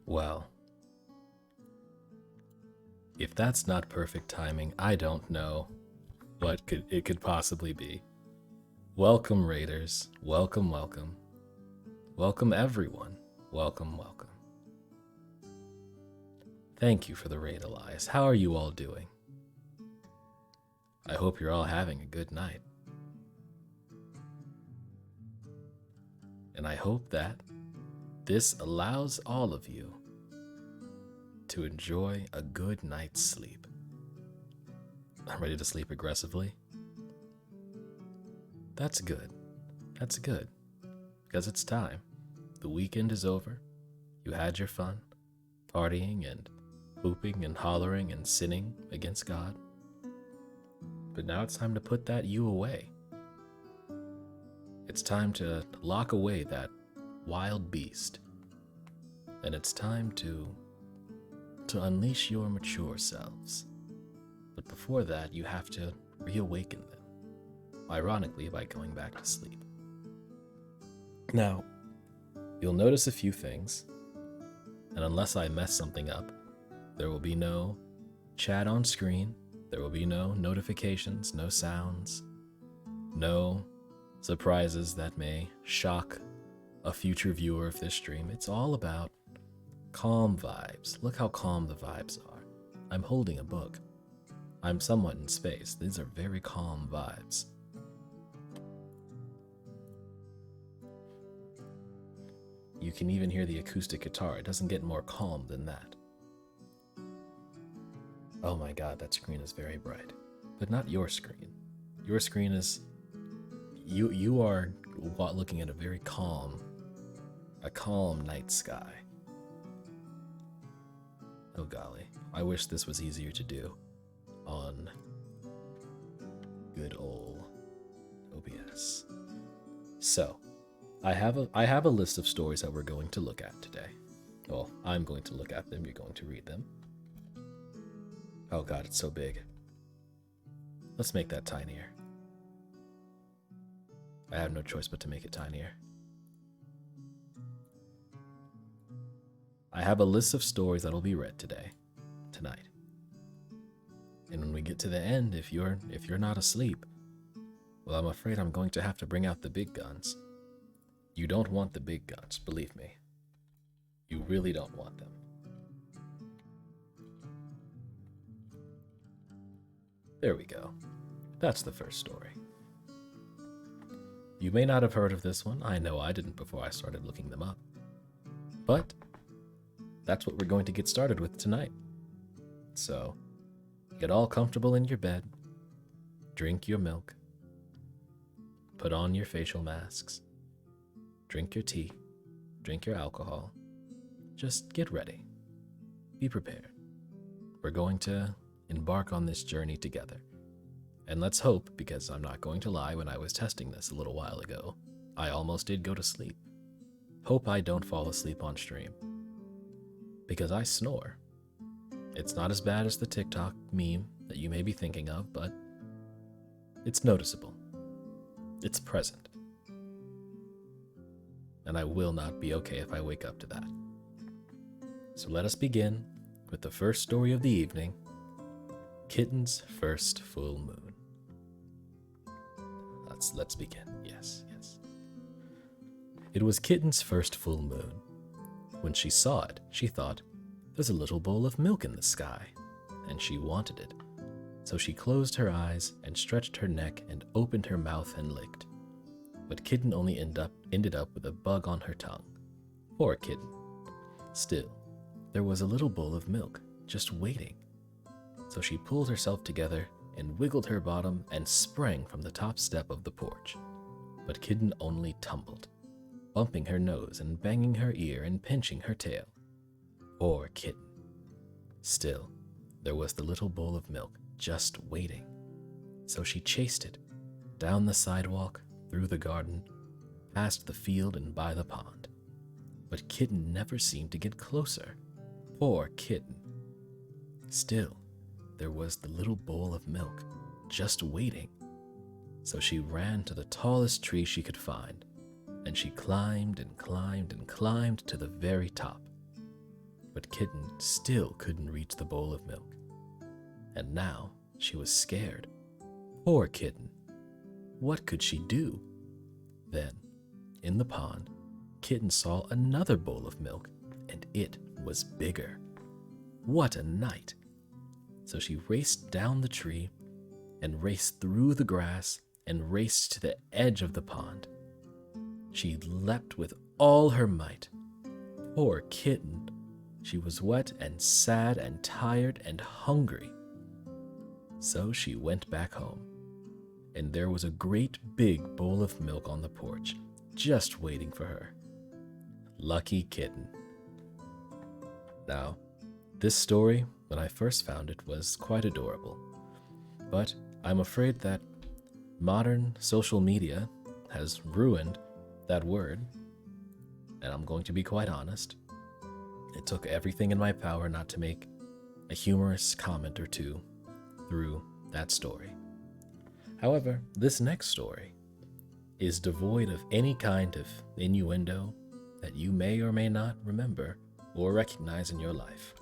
Well, if that's not perfect timing, I don't know what it could possibly be. Welcome, Raiders. Welcome, welcome. Welcome, everyone. Welcome, welcome. Thank you for the raid, Elias. How are you all doing? I hope you're all having a good night. And I hope that this allows all of you to enjoy a good night's sleep. I'm ready to sleep aggressively. That's good. That's good. Because it's time. The weekend is over. You had your fun, partying and whooping and hollering and sinning against God. But now it's time to put that you away. It's time to lock away that wild beast. And it's time to unleash your mature selves. But before that, you have to reawaken them, ironically by going back to sleep. Now, you'll notice a few things, and unless I mess something up, there will be no chat on screen, there will be no notifications, no sounds, no surprises that may shock a future viewer of this stream. It's all about calm vibes. Look how calm the vibes are. I'm holding a book. I'm somewhat in space. These are very calm vibes. You can even hear the acoustic guitar. It doesn't get more calm than that. Oh my god, that screen is very bright. But not your screen. Your screen is... You are looking at a very calm night sky. Oh golly, I wish this was easier to do on good old OBS. So, I have a list of stories that we're going to look at today. Well, I'm going to look at them, you're going to read them. Oh god, it's so big. Let's make that tinier. I have no choice but to make it tinier. I have a list of stories that'll be read tonight. And when we get to the end, if you're not asleep, well, I'm afraid I'm going to have to bring out the big guns. You don't want the big guns, believe me. You really don't want them. There we go. That's the first story. You may not have heard of this one. I know I didn't before I started looking them up. But that's what we're going to get started with tonight. So, get all comfortable in your bed, drink your milk, put on your facial masks, drink your tea, drink your alcohol. Just get ready. Be prepared. We're going to embark on this journey together. And let's hope, because I'm not going to lie, when I was testing this a little while ago, I almost did go to sleep. Hope I don't fall asleep on stream. Because I snore. It's not as bad as the TikTok meme that you may be thinking of, but it's noticeable. It's present. And I will not be okay if I wake up to that. So let us begin with the first story of the evening, Kitten's First Full Moon. Let's begin. Yes. It was Kitten's first full moon. When she saw it, she thought, there's a little bowl of milk in the sky, and she wanted it. So she closed her eyes and stretched her neck and opened her mouth and licked. But Kitten only ended up with a bug on her tongue. Poor Kitten. Still, there was a little bowl of milk, just waiting. So she pulled herself together and wiggled her bottom and sprang from the top step of the porch. But Kitten only tumbled, bumping her nose and banging her ear and pinching her tail. Poor Kitten. Still, there was the little bowl of milk just waiting. So she chased it, down the sidewalk, through the garden, past the field and by the pond. But Kitten never seemed to get closer. Poor Kitten. Still, there was the little bowl of milk, just waiting. So she ran to the tallest tree she could find, and she climbed and climbed and climbed to the very top. but Kitten still couldn't reach the bowl of milk. And now she was scared. Poor Kitten. What could she do? Then, in the pond, Kitten saw another bowl of milk, and it was bigger. What a night! So she raced down the tree and raced through the grass and raced to the edge of the pond. She leapt with all her might. Poor Kitten! She was wet and sad and tired and hungry. So she went back home, and there was a great big bowl of milk on the porch, just waiting for her. Lucky Kitten. Now, this story, when I first found it, was quite adorable, but I'm afraid that modern social media has ruined that word, and I'm going to be quite honest. It took everything in my power not to make a humorous comment or two through that story. However, this next story is devoid of any kind of innuendo that you may or may not remember or recognize in your life.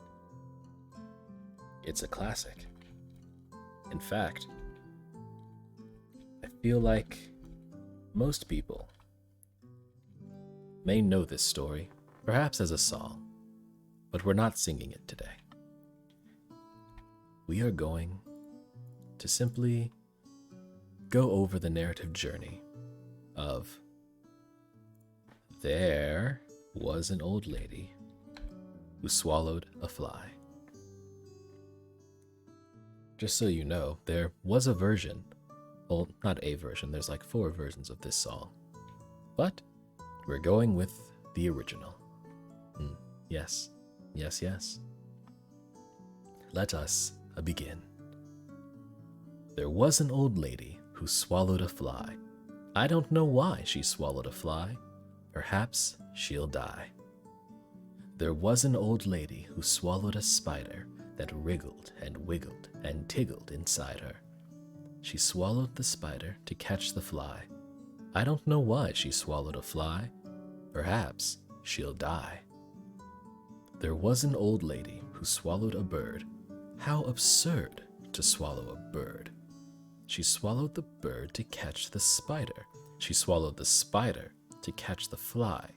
It's a classic. In fact, I feel like most people may know this story, perhaps as a song, but we're not singing it today. We are going to simply go over the narrative journey of There Was an Old Lady Who Swallowed a Fly. Just so you know, there was a version, well, not a version, there's like 4 versions of this song, but we're going with the original. Yes, yes, yes. Let us begin. There was an old lady who swallowed a fly. I don't know why she swallowed a fly. Perhaps she'll die. There was an old lady who swallowed a spider that wriggled and wiggled and tiggled inside her. She swallowed the spider to catch the fly. I don't know why she swallowed a fly. Perhaps she'll die. There was an old lady who swallowed a bird. How absurd to swallow a bird. She swallowed the bird to catch the spider. She swallowed the spider to catch the fly.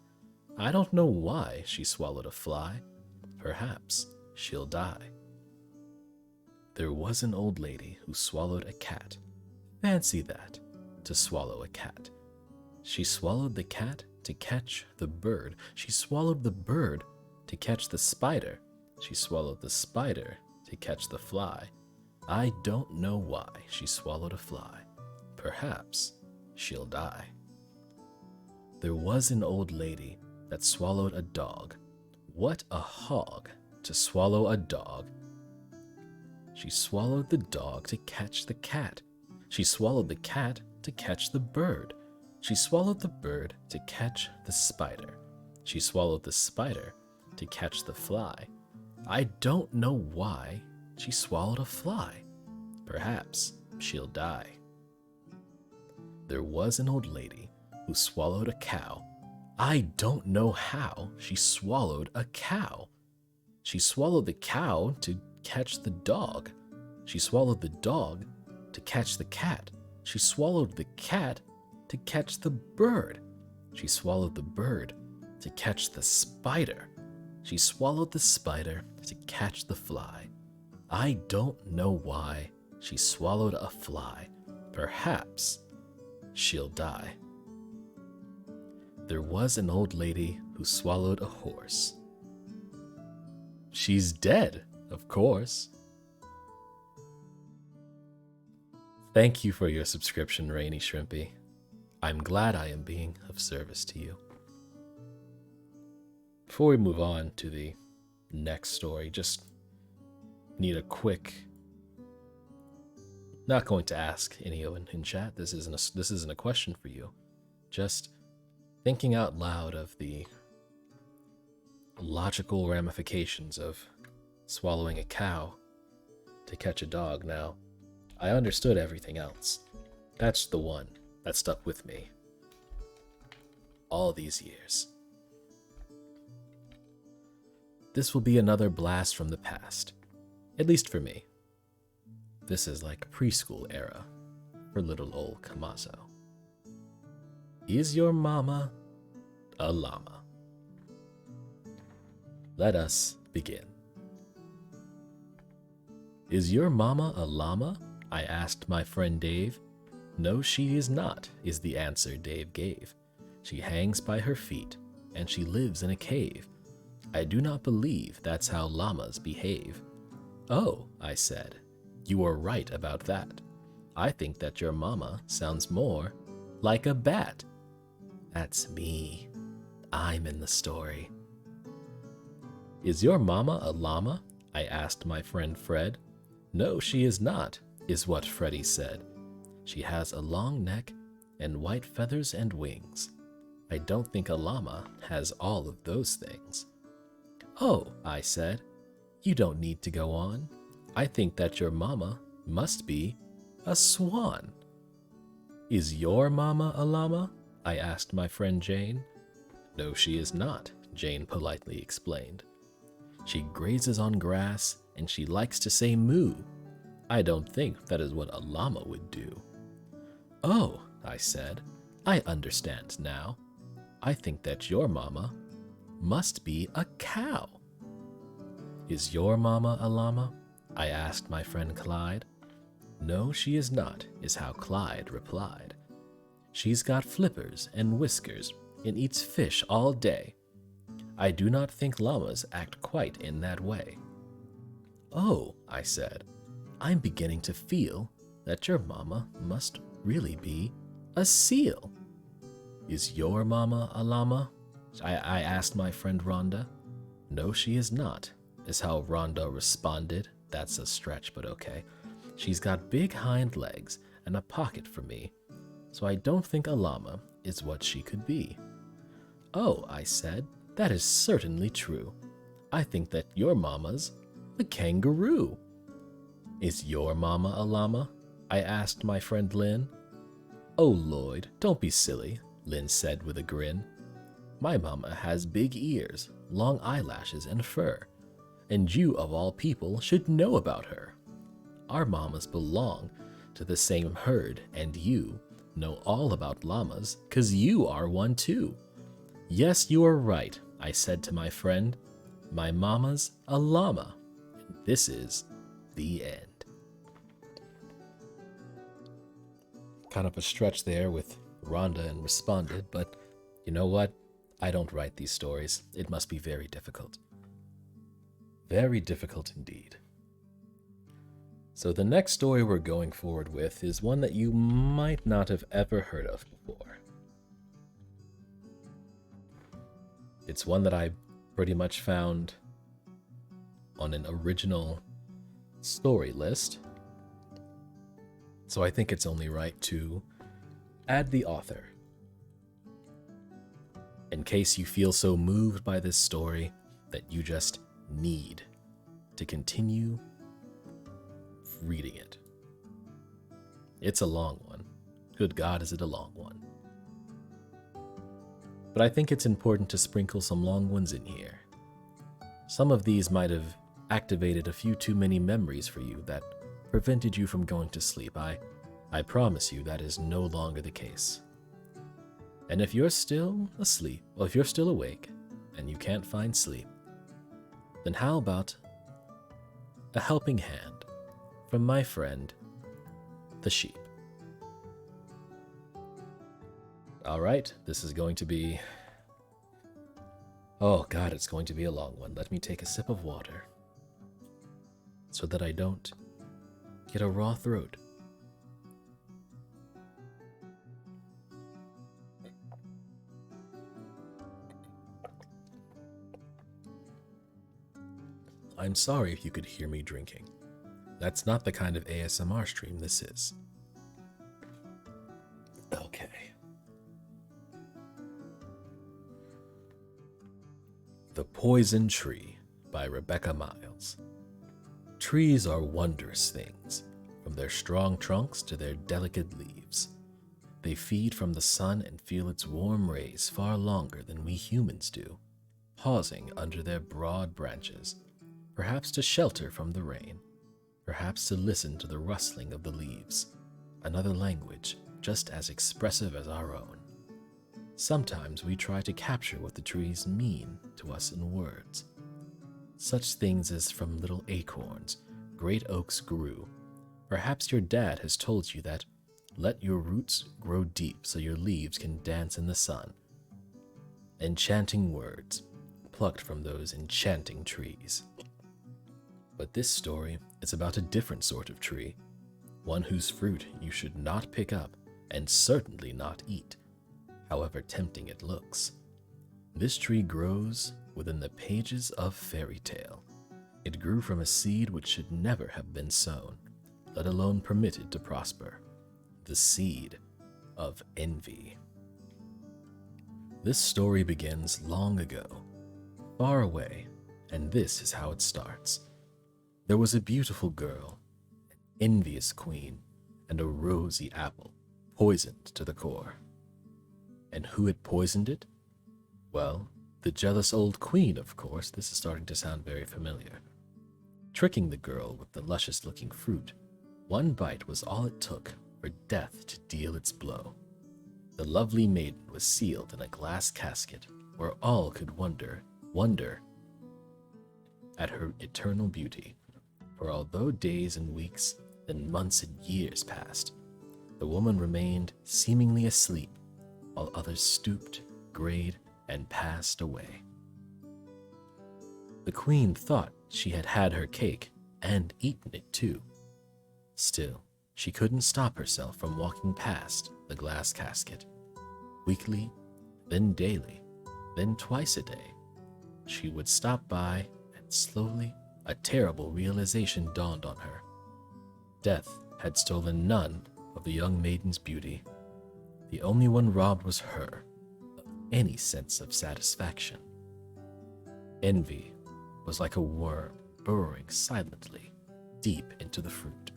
I don't know why she swallowed a fly. Perhaps she'll die. There was an old lady who swallowed a cat. Fancy that, to swallow a cat. She swallowed the cat to catch the bird. She swallowed the bird to catch the spider. She swallowed the spider to catch the fly. I don't know why she swallowed a fly. Perhaps she'll die. There was an old lady that swallowed a dog. What a hog to swallow a dog. She swallowed the dog to catch the cat. She swallowed the cat to catch the bird. She swallowed the bird to catch the spider. She swallowed the spider to catch the fly. I don't know why she swallowed a fly. Perhaps she'll die. There was an old lady who swallowed a cow. I don't know how she swallowed a cow. She swallowed the cow to catch the dog. She swallowed the dog to catch the cat. She swallowed the cat to catch the bird. She swallowed the bird to catch the spider. She swallowed the spider to catch the fly. I don't know why she swallowed a fly. Perhaps she'll die. There was an old lady who swallowed a horse. She's dead, of course. Thank you for your subscription, Rainy Shrimpy. I'm glad I am being of service to you. Before we move on to the next story, just need a quick... Not going to ask anyone in chat. This isn't a question for you. Just thinking out loud of the logical ramifications of swallowing a cow to catch a dog. Now, I understood everything else. That's the one that stuck with me all these years. This will be another blast from the past, at least for me. This is like preschool era for little old Camazo. Is your mama a llama? Let us begin. Is your mama a llama? I asked my friend Dave. No, she is not, is the answer Dave gave. She hangs by her feet, and she lives in a cave. I do not believe that's how llamas behave. Oh, I said, you are right about that. I think that your mama sounds more like a bat. That's me. I'm in the story. Is your mama a llama? I asked my friend Fred. No, she is not, is what Freddie said. She has a long neck and white feathers and wings. I don't think a llama has all of those things. Oh, I said, you don't need to go on. I think that your mama must be a swan. Is your mama a llama? I asked my friend Jane. No, she is not, Jane politely explained. She grazes on grass and she likes to say moo. I don't think that is what a llama would do. Oh, I said, I understand now. I think that your mama must be a cow. Is your mama a llama? I asked my friend Clyde. No, she is not, is how Clyde replied. She's got flippers and whiskers and eats fish all day. I do not think llamas act quite in that way. Oh, I said, I'm beginning to feel that your mama must really be a seal. Is your mama a llama? I asked my friend Rhonda. No, she is not, is how Rhonda responded. That's a stretch, but okay. She's got big hind legs and a pocket for me, so I don't think a llama is what she could be. Oh, I said, that is certainly true. I think that your mama's a kangaroo. Is your mama a llama? I asked my friend Lynn. Oh, Lloyd, don't be silly, Lynn said with a grin. My mama has big ears, long eyelashes, and fur, and you of all people should know about her. Our mamas belong to the same herd, and you know all about llamas 'cause you are one too. Yes, you are right, I said to my friend. My mama's a llama, and this is the end. Kind of a stretch there with Rhonda and responded, but you know what? I don't write these stories. It must be very difficult. Very difficult indeed. So the next story we're going forward with is one that you might not have ever heard of before. It's one that I pretty much found on an original story list, so I think it's only right to add the author. In case you feel so moved by this story that you just need to continue reading it. It's a long one. Good God, is it a long one. But I think it's important to sprinkle some long ones in here. Some of these might have activated a few too many memories for you that prevented you from going to sleep. I promise you that is no longer the case. And if you're still asleep, or if you're still awake, and you can't find sleep, then how about a helping hand from my friend, the sheep? All right, this is going to be... Oh God, it's going to be a long one. Let me take a sip of water so that I don't get a raw throat. I'm sorry if you could hear me drinking. That's not the kind of ASMR stream this is. Okay. The Poison Tree by Rebecca Miles. Trees are wondrous things, from their strong trunks to their delicate leaves. They feed from the sun and feel its warm rays far longer than we humans do. pausing under their broad branches, perhaps to shelter from the rain, perhaps to listen to the rustling of the leaves, another language just as expressive as our own. Sometimes we try to capture what the trees mean to us in words. Such things as from little acorns, great oaks grew. Perhaps your dad has told you that let your roots grow deep so your leaves can dance in the sun. Enchanting words, plucked from those enchanting trees. But this story is about a different sort of tree, one whose fruit you should not pick up and certainly not eat, however tempting it looks. This tree grows within the pages of fairy tale. It grew from a seed which should never have been sown, let alone permitted to prosper. The seed of envy. This story begins long ago, far away, and this is how it starts. There was a beautiful girl, an envious queen, and a rosy apple, poisoned to the core. And who had poisoned it? Well, the jealous old queen, of course. This is starting to sound very familiar. Tricking the girl with the luscious-looking fruit, one bite was all it took for death to deal its blow. The lovely maiden was sealed in a glass casket where all could wonder at her eternal beauty. For although days and weeks, then months and years passed, the woman remained seemingly asleep, while others stooped, grayed, and passed away. The queen thought she had had her cake and eaten it too. Still, she couldn't stop herself from walking past the glass casket. Weekly, then daily, then twice a day, she would stop by, and slowly a terrible realization dawned on her. Death had stolen none of the young maiden's beauty. The only one robbed was her of any sense of satisfaction. Envy was like a worm burrowing silently deep into the fruit.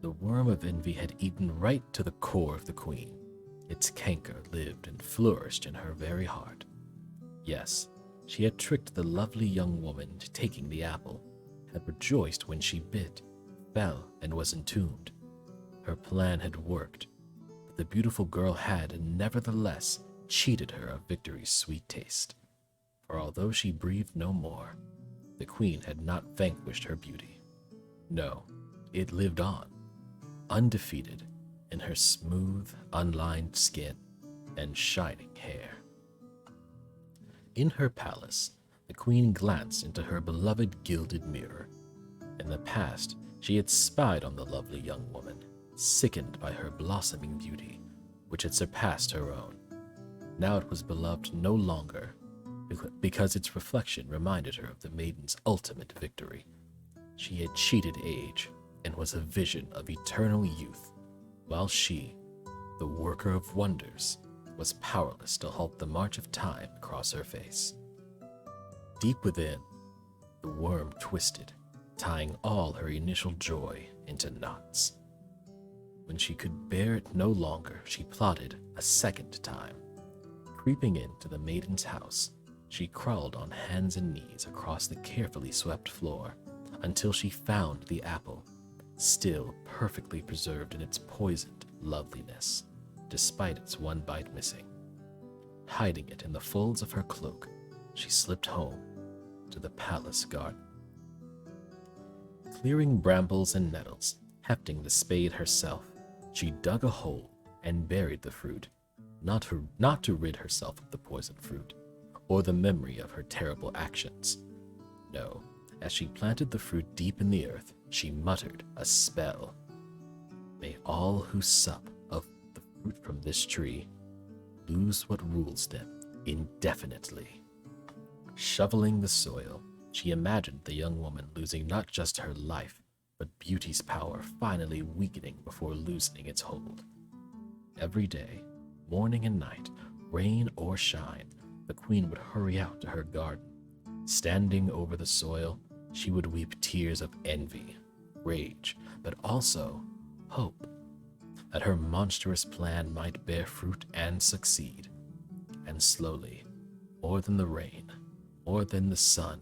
The worm of envy had eaten right to the core of the queen. Its canker lived and flourished in her very heart. Yes, she had tricked the lovely young woman into taking the apple, had rejoiced when she bit, fell, and was entombed. Her plan had worked, but the beautiful girl had, nevertheless, cheated her of victory's sweet taste. For although she breathed no more, the queen had not vanquished her beauty. No, it lived on, undefeated, in her smooth, unlined skin and shining hair. In her palace, the queen glanced into her beloved gilded mirror. In the past, she had spied on the lovely young woman, sickened by her blossoming beauty, which had surpassed her own. Now it was beloved no longer, because its reflection reminded her of the maiden's ultimate victory. She had cheated age and was a vision of eternal youth, while she, the worker of wonders, was powerless to halt the march of time across her face. Deep within, the worm twisted, tying all her initial joy into knots. When she could bear it no longer, she plotted a second time. Creeping into the maiden's house, she crawled on hands and knees across the carefully swept floor until she found the apple, still perfectly preserved in its poisoned loveliness, despite its one bite missing. Hiding it in the folds of her cloak, she slipped home to the palace garden. Clearing brambles and nettles, hefting the spade herself, she dug a hole and buried the fruit, not to rid herself of the poisoned fruit, or the memory of her terrible actions. No, as she planted the fruit deep in the earth, she muttered a spell. May all who sup of the fruit from this tree lose what rules them indefinitely. Shoveling the soil, she imagined the young woman losing not just her life, but beauty's power finally weakening before loosening its hold. Every day, morning and night, rain or shine, the queen would hurry out to her garden. Standing over the soil, she would weep tears of envy, rage, but also hope that her monstrous plan might bear fruit and succeed. And slowly, more than the rain, more than the sun.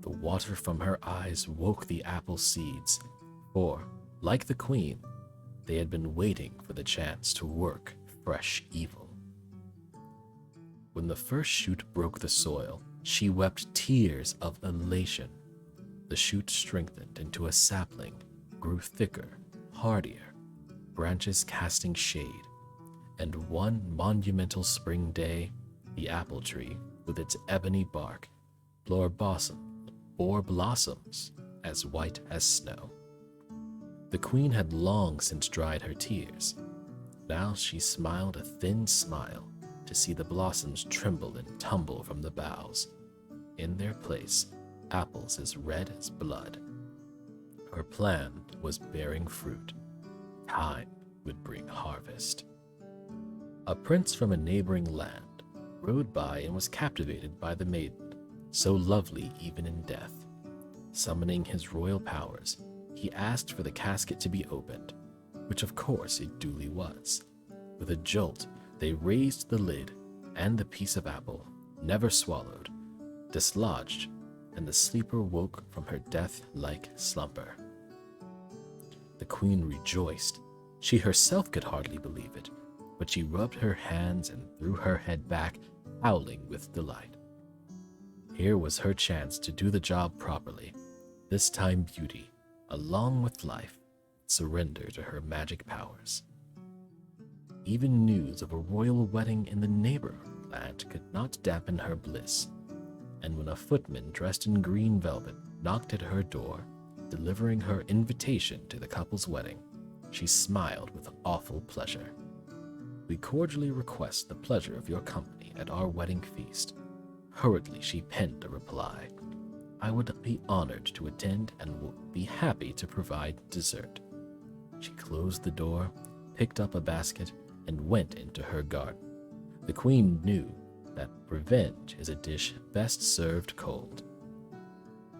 The water from her eyes woke the apple seeds, for, like the queen, they had been waiting for the chance to work fresh evil. When the first shoot broke the soil, she wept tears of elation. The shoot strengthened into a sapling, grew thicker, hardier, branches casting shade, and one monumental spring day, the apple tree, with its ebony bark, bore blossoms as white as snow. The queen had long since dried her tears. Now she smiled a thin smile to see the blossoms tremble and tumble from the boughs. In their place, apples as red as blood. Her plan was bearing fruit. Time would bring harvest. A prince from a neighboring land rode by and was captivated by the maiden, so lovely even in death. Summoning his royal powers, he asked for the casket to be opened, which of course it duly was. With a jolt, they raised the lid, and the piece of apple, never swallowed, dislodged, and the sleeper woke from her death-like slumber. The queen rejoiced. She herself could hardly believe it, but she rubbed her hands and threw her head back, howling with delight. Here was her chance to do the job properly. This time beauty, along with life, surrender to her magic powers. Even news of a royal wedding in the neighboring land could not dampen her bliss, and when a footman dressed in green velvet knocked at her door, delivering her invitation to the couple's wedding, she smiled with awful pleasure. "We cordially request the pleasure of your company at our wedding feast." Hurriedly she penned a reply. "I would be honored to attend and will be happy to provide dessert." She closed the door, picked up a basket, and went into her garden. The queen knew that revenge is a dish best served cold.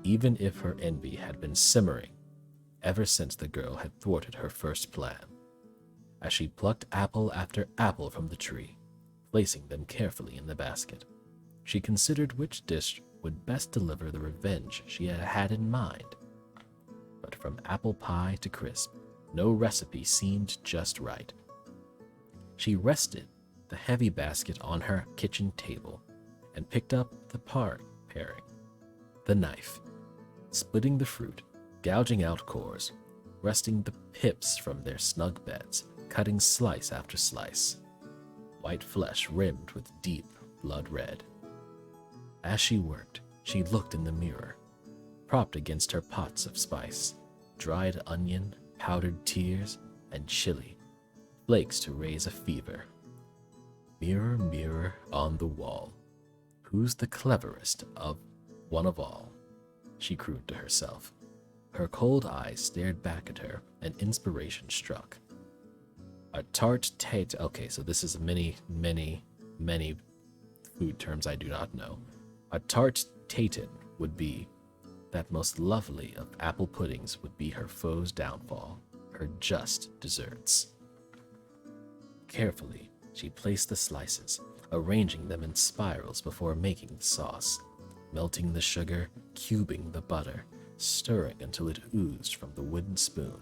Even if her envy had been simmering ever since the girl had thwarted her first plan. As she plucked apple after apple from the tree, placing them carefully in the basket, she considered which dish would best deliver the revenge she had had in mind. But from apple pie to crisp, no recipe seemed just right. She rested the heavy basket on her kitchen table and picked up the pairing, the knife, splitting the fruit, gouging out cores, wresting the pips from their snug beds, cutting slice after slice, white flesh rimmed with deep blood red. As she worked, she looked in the mirror, propped against her pots of spice, dried onion, powdered tears, and chili, flakes to raise a fever. Mirror, mirror on the wall, who's the cleverest of one of all? She crooned to herself. Her cold eyes stared back at her, and inspiration struck. A tart tete. Okay, so this is many food terms I do not know. A tart tatin would be that most lovely of apple puddings would be her foe's downfall, her just desserts. Carefully, she placed the slices, arranging them in spirals before making the sauce, melting the sugar, cubing the butter, stirring until it oozed from the wooden spoon,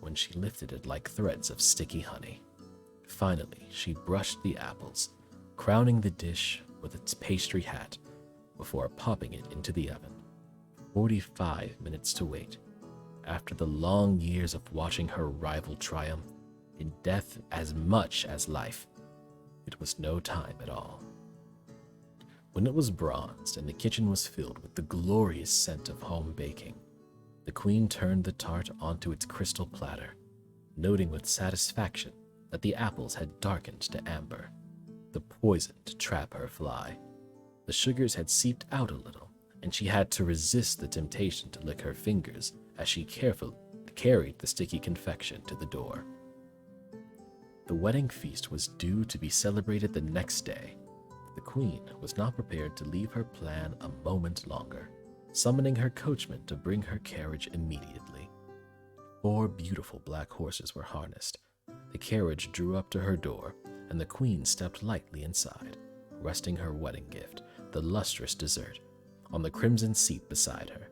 when she lifted it like threads of sticky honey. Finally, she brushed the apples, crowning the dish with its pastry hat, before popping it into the oven. 45 minutes to wait. After the long years of watching her rival triumph, in death as much as life, it was no time at all. When it was bronzed and the kitchen was filled with the glorious scent of home baking, the queen turned the tart onto its crystal platter, noting with satisfaction that the apples had darkened to amber, the poison to trap her fly. The sugars had seeped out a little, and she had to resist the temptation to lick her fingers as she carefully carried the sticky confection to the door. The wedding feast was due to be celebrated the next day. The queen was not prepared to leave her plan a moment longer, summoning her coachman to bring her carriage immediately. 4 beautiful black horses were harnessed. The carriage drew up to her door, and the queen stepped lightly inside, resting her wedding gift, the lustrous dessert, on the crimson seat beside her.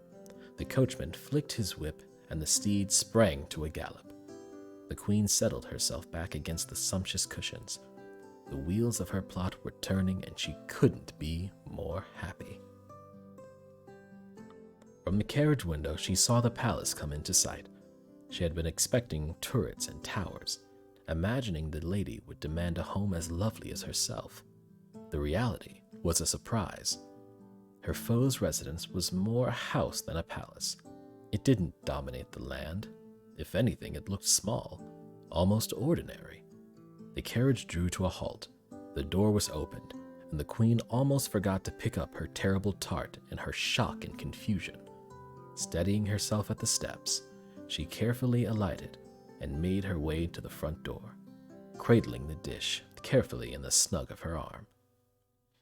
The coachman flicked his whip, and the steed sprang to a gallop. The queen settled herself back against the sumptuous cushions. The wheels of her plot were turning, and she couldn't be more happy. From the carriage window, she saw the palace come into sight. She had been expecting turrets and towers, imagining the lady would demand a home as lovely as herself. The reality was a surprise. Her foe's residence was more a house than a palace. It didn't dominate the land. If anything, it looked small, almost ordinary. The carriage drew to a halt. The door was opened, and the queen almost forgot to pick up her terrible tart in her shock and confusion. Steadying herself at the steps, she carefully alighted and made her way to the front door, cradling the dish carefully in the snug of her arm.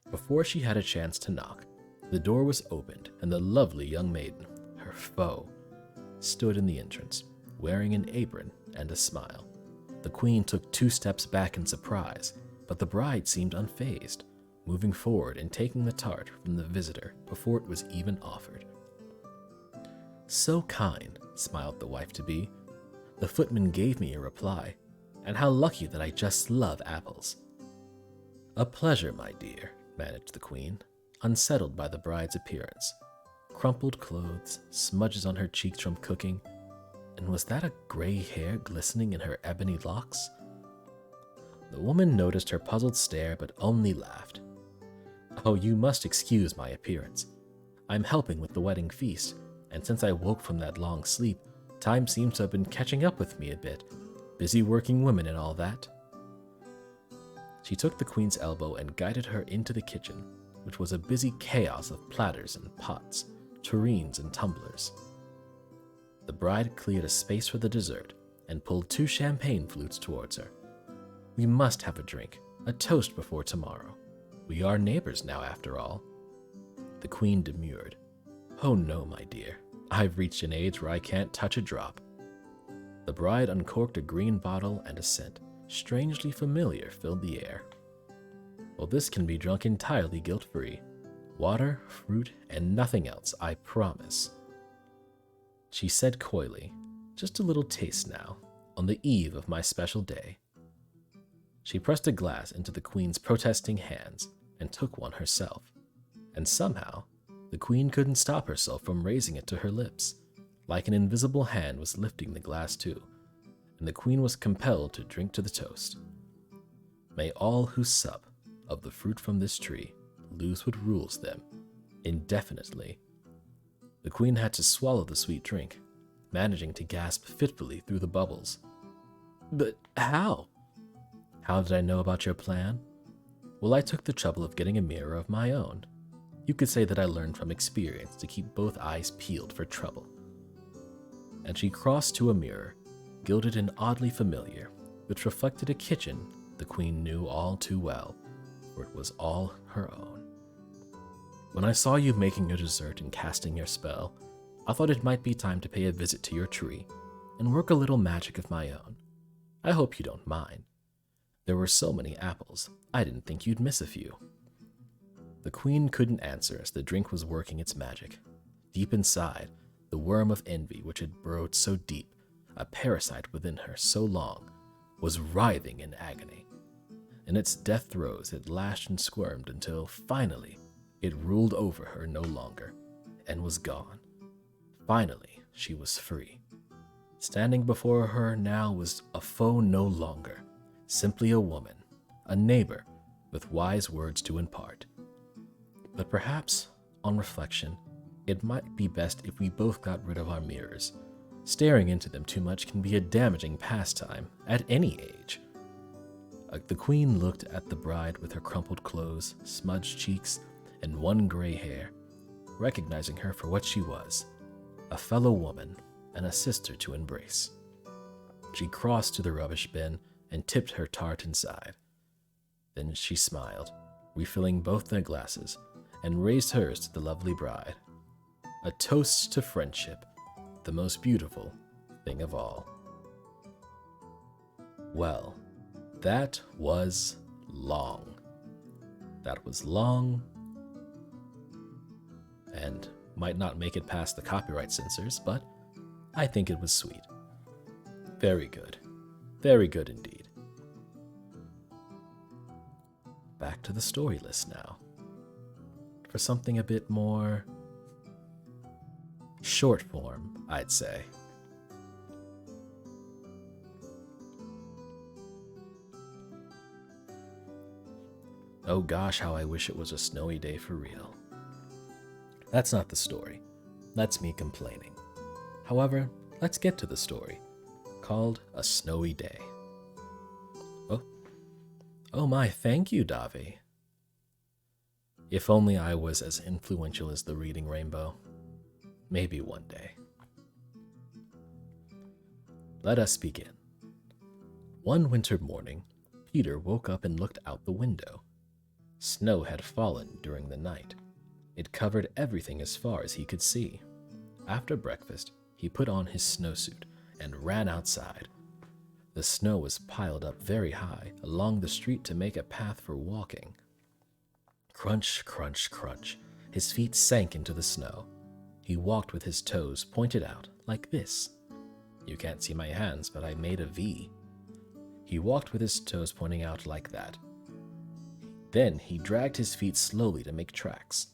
Before she had a chance to knock, the door was opened, and the lovely young maiden, her foe, stood in the entrance, wearing an apron and a smile. The queen took 2 steps back in surprise, but the bride seemed unfazed, moving forward and taking the tart from the visitor before it was even offered. "So kind," smiled the wife-to-be. "The footman gave me a reply, and how lucky that I just love apples." "A pleasure, my dear," managed the queen, unsettled by the bride's appearance. Crumpled clothes, smudges on her cheeks from cooking, and was that a gray hair glistening in her ebony locks? The woman noticed her puzzled stare but only laughed. "Oh, you must excuse my appearance. I'm helping with the wedding feast, and since I woke from that long sleep, time seems to have been catching up with me a bit. Busy working women and all that." She took the queen's elbow and guided her into the kitchen, which was a busy chaos of platters and pots, tureens and tumblers. The bride cleared a space for the dessert and pulled 2 champagne flutes towards her. "We must have a drink, a toast before tomorrow. We are neighbors now, after all." The queen demurred. "Oh no, my dear. I've reached an age where I can't touch a drop." The bride uncorked a green bottle, and a scent, strangely familiar, filled the air. "Well, this can be drunk entirely guilt-free. Water, fruit, and nothing else, I promise." She said coyly, "Just a little taste now, on the eve of my special day." She pressed a glass into the queen's protesting hands and took one herself. And somehow, the queen couldn't stop herself from raising it to her lips, like an invisible hand was lifting the glass too, and the queen was compelled to drink to the toast. "May all who sup of the fruit from this tree lose what rules them, indefinitely." The queen had to swallow the sweet drink, managing to gasp fitfully through the bubbles. "But how?" "How did I know about your plan? Well, I took the trouble of getting a mirror of my own. You could say that I learned from experience to keep both eyes peeled for trouble." And she crossed to a mirror, gilded and oddly familiar, which reflected a kitchen the queen knew all too well, for it was all her own. "When I saw you making your dessert and casting your spell, I thought it might be time to pay a visit to your tree and work a little magic of my own. I hope you don't mind. There were so many apples, I didn't think you'd miss a few." The queen couldn't answer as the drink was working its magic. Deep inside, the worm of envy which had burrowed so deep, a parasite within her so long, was writhing in agony. In its death throes it lashed and squirmed until, finally, it ruled over her no longer, and was gone. Finally, she was free. Standing before her now was a foe no longer, simply a woman, a neighbor, with wise words to impart. But perhaps, on reflection, it might be best if we both got rid of our mirrors. Staring into them too much can be a damaging pastime at any age. The queen looked at the bride with her crumpled clothes, smudged cheeks, and one gray hair, recognizing her for what she was, a fellow woman and a sister to embrace. She crossed to the rubbish bin and tipped her tart inside. Then she smiled, refilling both their glasses, and raised hers to the lovely bride. A toast to friendship, the most beautiful thing of all. Well, that was long. That was long and might not make it past the copyright censors, but I think it was sweet. Very good. Very good indeed. Back to the story list now. For something a bit more short form, I'd say. Oh gosh, how I wish it was a snowy day for real. That's not the story. That's me complaining. However, let's get to the story, called A Snowy Day. Oh my, thank you, Davi. If only I was as influential as the Reading Rainbow. Maybe one day. Let us begin. One winter morning, Peter woke up and looked out the window. Snow had fallen during the night. It covered everything as far as he could see. After breakfast, he put on his snowsuit and ran outside. The snow was piled up very high along the street to make a path for walking. Crunch, crunch, crunch. His feet sank into the snow. He walked with his toes pointed out like this. You can't see my hands, but I made a V. He walked with his toes pointing out like that. Then he dragged his feet slowly to make tracks,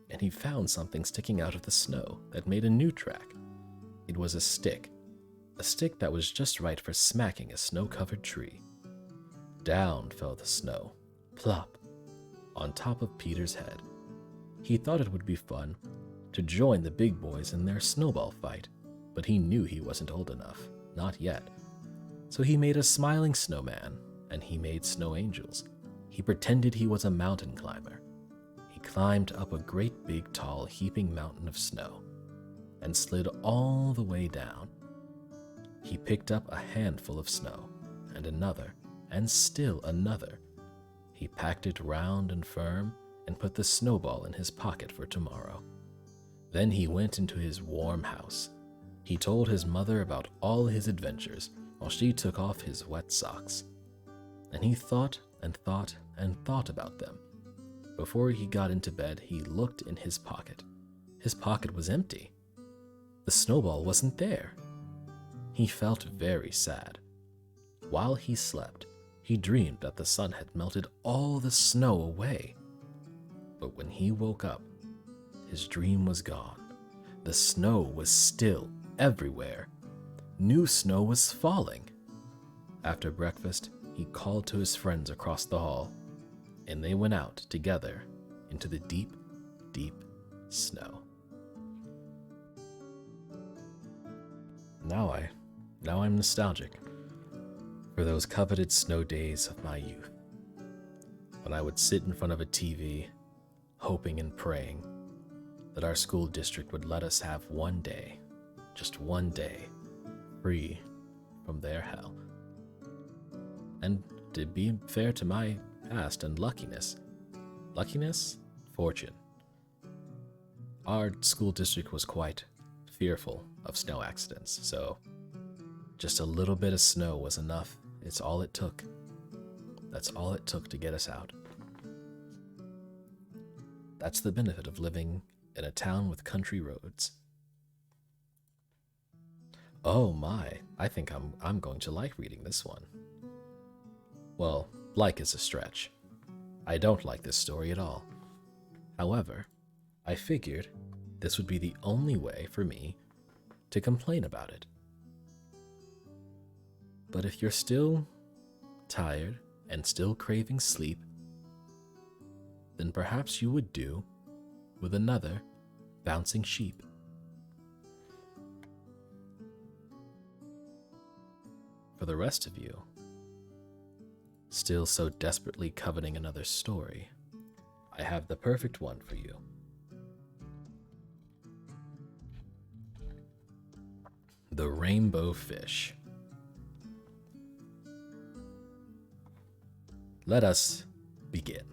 and he found something sticking out of the snow that made a new track. It was a stick that was just right for smacking a snow-covered tree. Down fell the snow, plop, on top of Peter's head. He thought it would be fun to join the big boys in their snowball fight, but he knew he wasn't old enough, not yet. So he made a smiling snowman, and he made snow angels. He pretended he was a mountain climber. He climbed up a great big tall heaping mountain of snow and slid all the way down. He picked up a handful of snow, and another, and still another. He packed it round and firm and put the snowball in his pocket for tomorrow. Then he went into his warm house. He told his mother about all his adventures while she took off his wet socks. And he thought and thought and thought about them. Before he got into bed, he looked in his pocket. His pocket was empty. The snowball wasn't there. He felt very sad. While he slept, he dreamed that the sun had melted all the snow away. But when he woke up, his dream was gone. The snow was still everywhere. New snow was falling. After breakfast, he called to his friends across the hall, and they went out together into the deep, deep snow. Now I'm nostalgic for those coveted snow days of my youth, when I would sit in front of a TV, hoping and praying that our school district would let us have one day, just one day, free from their hell. And to be fair to my past and fortune, our school district was quite fearful of snow accidents, so just a little bit of snow was enough. It's all it took. That's all it took to get us out. That's the benefit of living in a town with country roads. Oh my, I think I'm going to like reading this one. Well, like is a stretch. I don't like this story at all. However, I figured this would be the only way for me to complain about it. But if you're still tired and still craving sleep, then perhaps you would do with another bouncing sheep. For the rest of you, still so desperately coveting another story, I have the perfect one for you. The Rainbow Fish. Let us begin.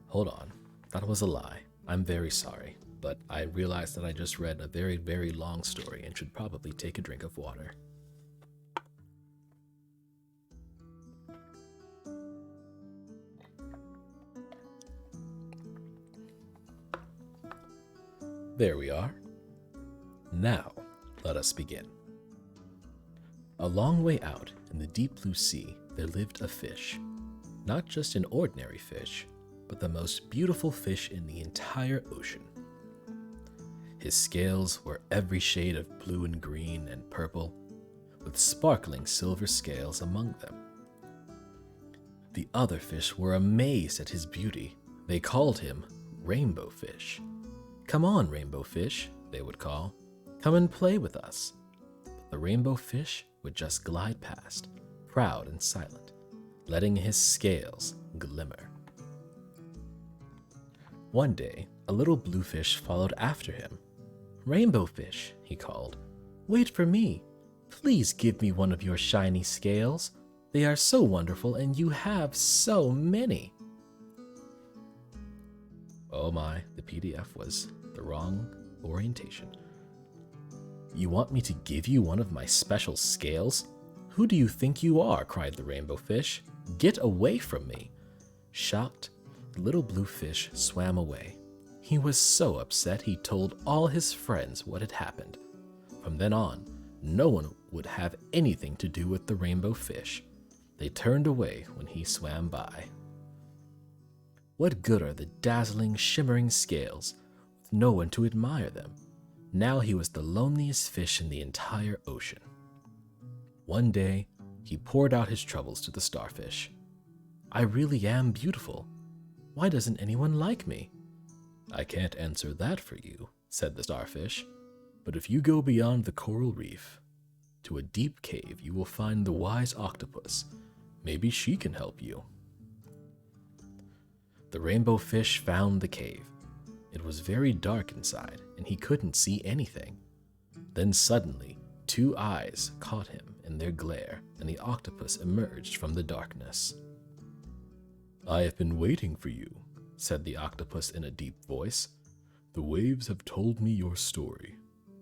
Hold on, that was a lie. I'm very sorry, but I realized that I just read a very, very long story and should probably take a drink of water. There we are. Now, let us begin. A long way out in the deep blue sea, there lived a fish. Not just an ordinary fish, but the most beautiful fish in the entire ocean. His scales were every shade of blue and green and purple, with sparkling silver scales among them. The other fish were amazed at his beauty. They called him Rainbow Fish. "Come on, Rainbow Fish," they would call. "Come and play with us." But the Rainbow Fish would just glide past, proud and silent, letting his scales glimmer. One day, a little blue fish followed after him. "Rainbow Fish," he called, "wait for me. Please give me one of your shiny scales. They are so wonderful and you have so many." Oh my, the PDF was the wrong orientation. "You want me to give you one of my special scales? Who do you think you are?" cried the Rainbow Fish. "Get away from me." Shocked, the little blue fish swam away. He was so upset he told all his friends what had happened. From then on, no one would have anything to do with the Rainbow Fish. They turned away when he swam by. What good are the dazzling, shimmering scales with no one to admire them? Now he was the loneliest fish in the entire ocean. One day, he poured out his troubles to the starfish. "I really am beautiful. Why doesn't anyone like me?" "I can't answer that for you," said the starfish. "But if you go beyond the coral reef to a deep cave, you will find the wise octopus. Maybe she can help you." The Rainbow Fish found the cave. It was very dark inside, and he couldn't see anything. Then suddenly, two eyes caught him in their glare, and the octopus emerged from the darkness. "I have been waiting for you," said the octopus in a deep voice. "The waves have told me your story.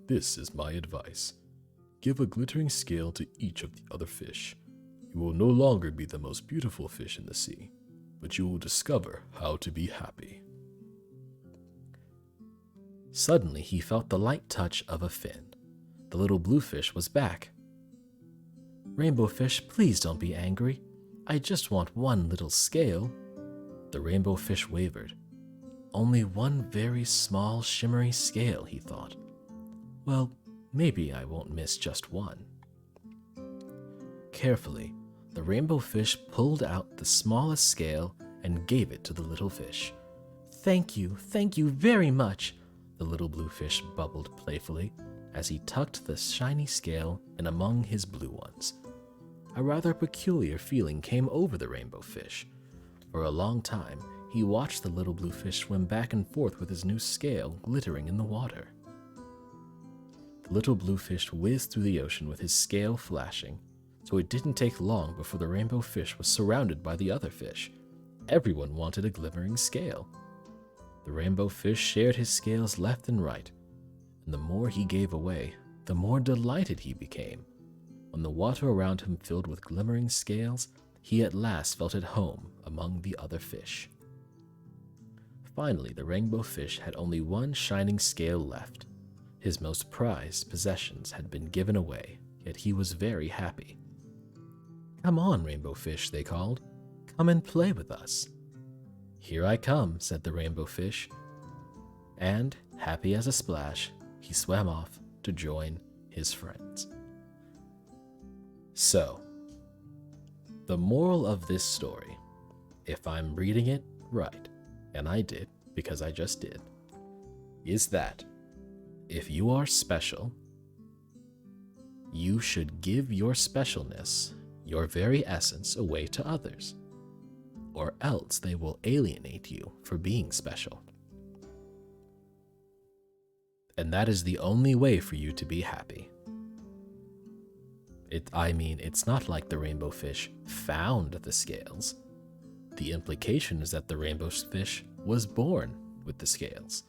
This is my advice. Give a glittering scale to each of the other fish. You will no longer be the most beautiful fish in the sea, but you will discover how to be happy." Suddenly, he felt the light touch of a fin. The little blue fish was back. "Rainbow Fish, please don't be angry. I just want one little scale." The Rainbow Fish wavered. "Only one very small, shimmery scale," he thought. "Well, maybe I won't miss just one." Carefully, the Rainbow Fish pulled out the smallest scale and gave it to the little fish. thank you very much," the little blue fish bubbled playfully as he tucked the shiny scale in among his blue ones. A rather peculiar feeling came over the Rainbow Fish. For a long time, he watched the little blue fish swim back and forth with his new scale glittering in the water. The little blue fish whizzed through the ocean with his scale flashing, so it didn't take long before the Rainbow Fish was surrounded by the other fish. Everyone wanted a glimmering scale. The Rainbow Fish shared his scales left and right, and the more he gave away, the more delighted he became. When the water around him filled with glimmering scales, he at last felt at home among the other fish. Finally, the Rainbow Fish had only one shining scale left. His most prized possessions had been given away, yet he was very happy. "Come on, Rainbow Fish," they called. "Come and play with us." "Here I come," said the Rainbow Fish. And, happy as a splash, he swam off to join his friends. So, the moral of this story, if I'm reading it right, and I did because I just did, is that if you are special, you should give your specialness, your very essence, away to others, or else they will alienate you for being special. And that is the only way for you to be happy. It's not like the Rainbow Fish found the scales. The implication is that the Rainbow Fish was born with the scales.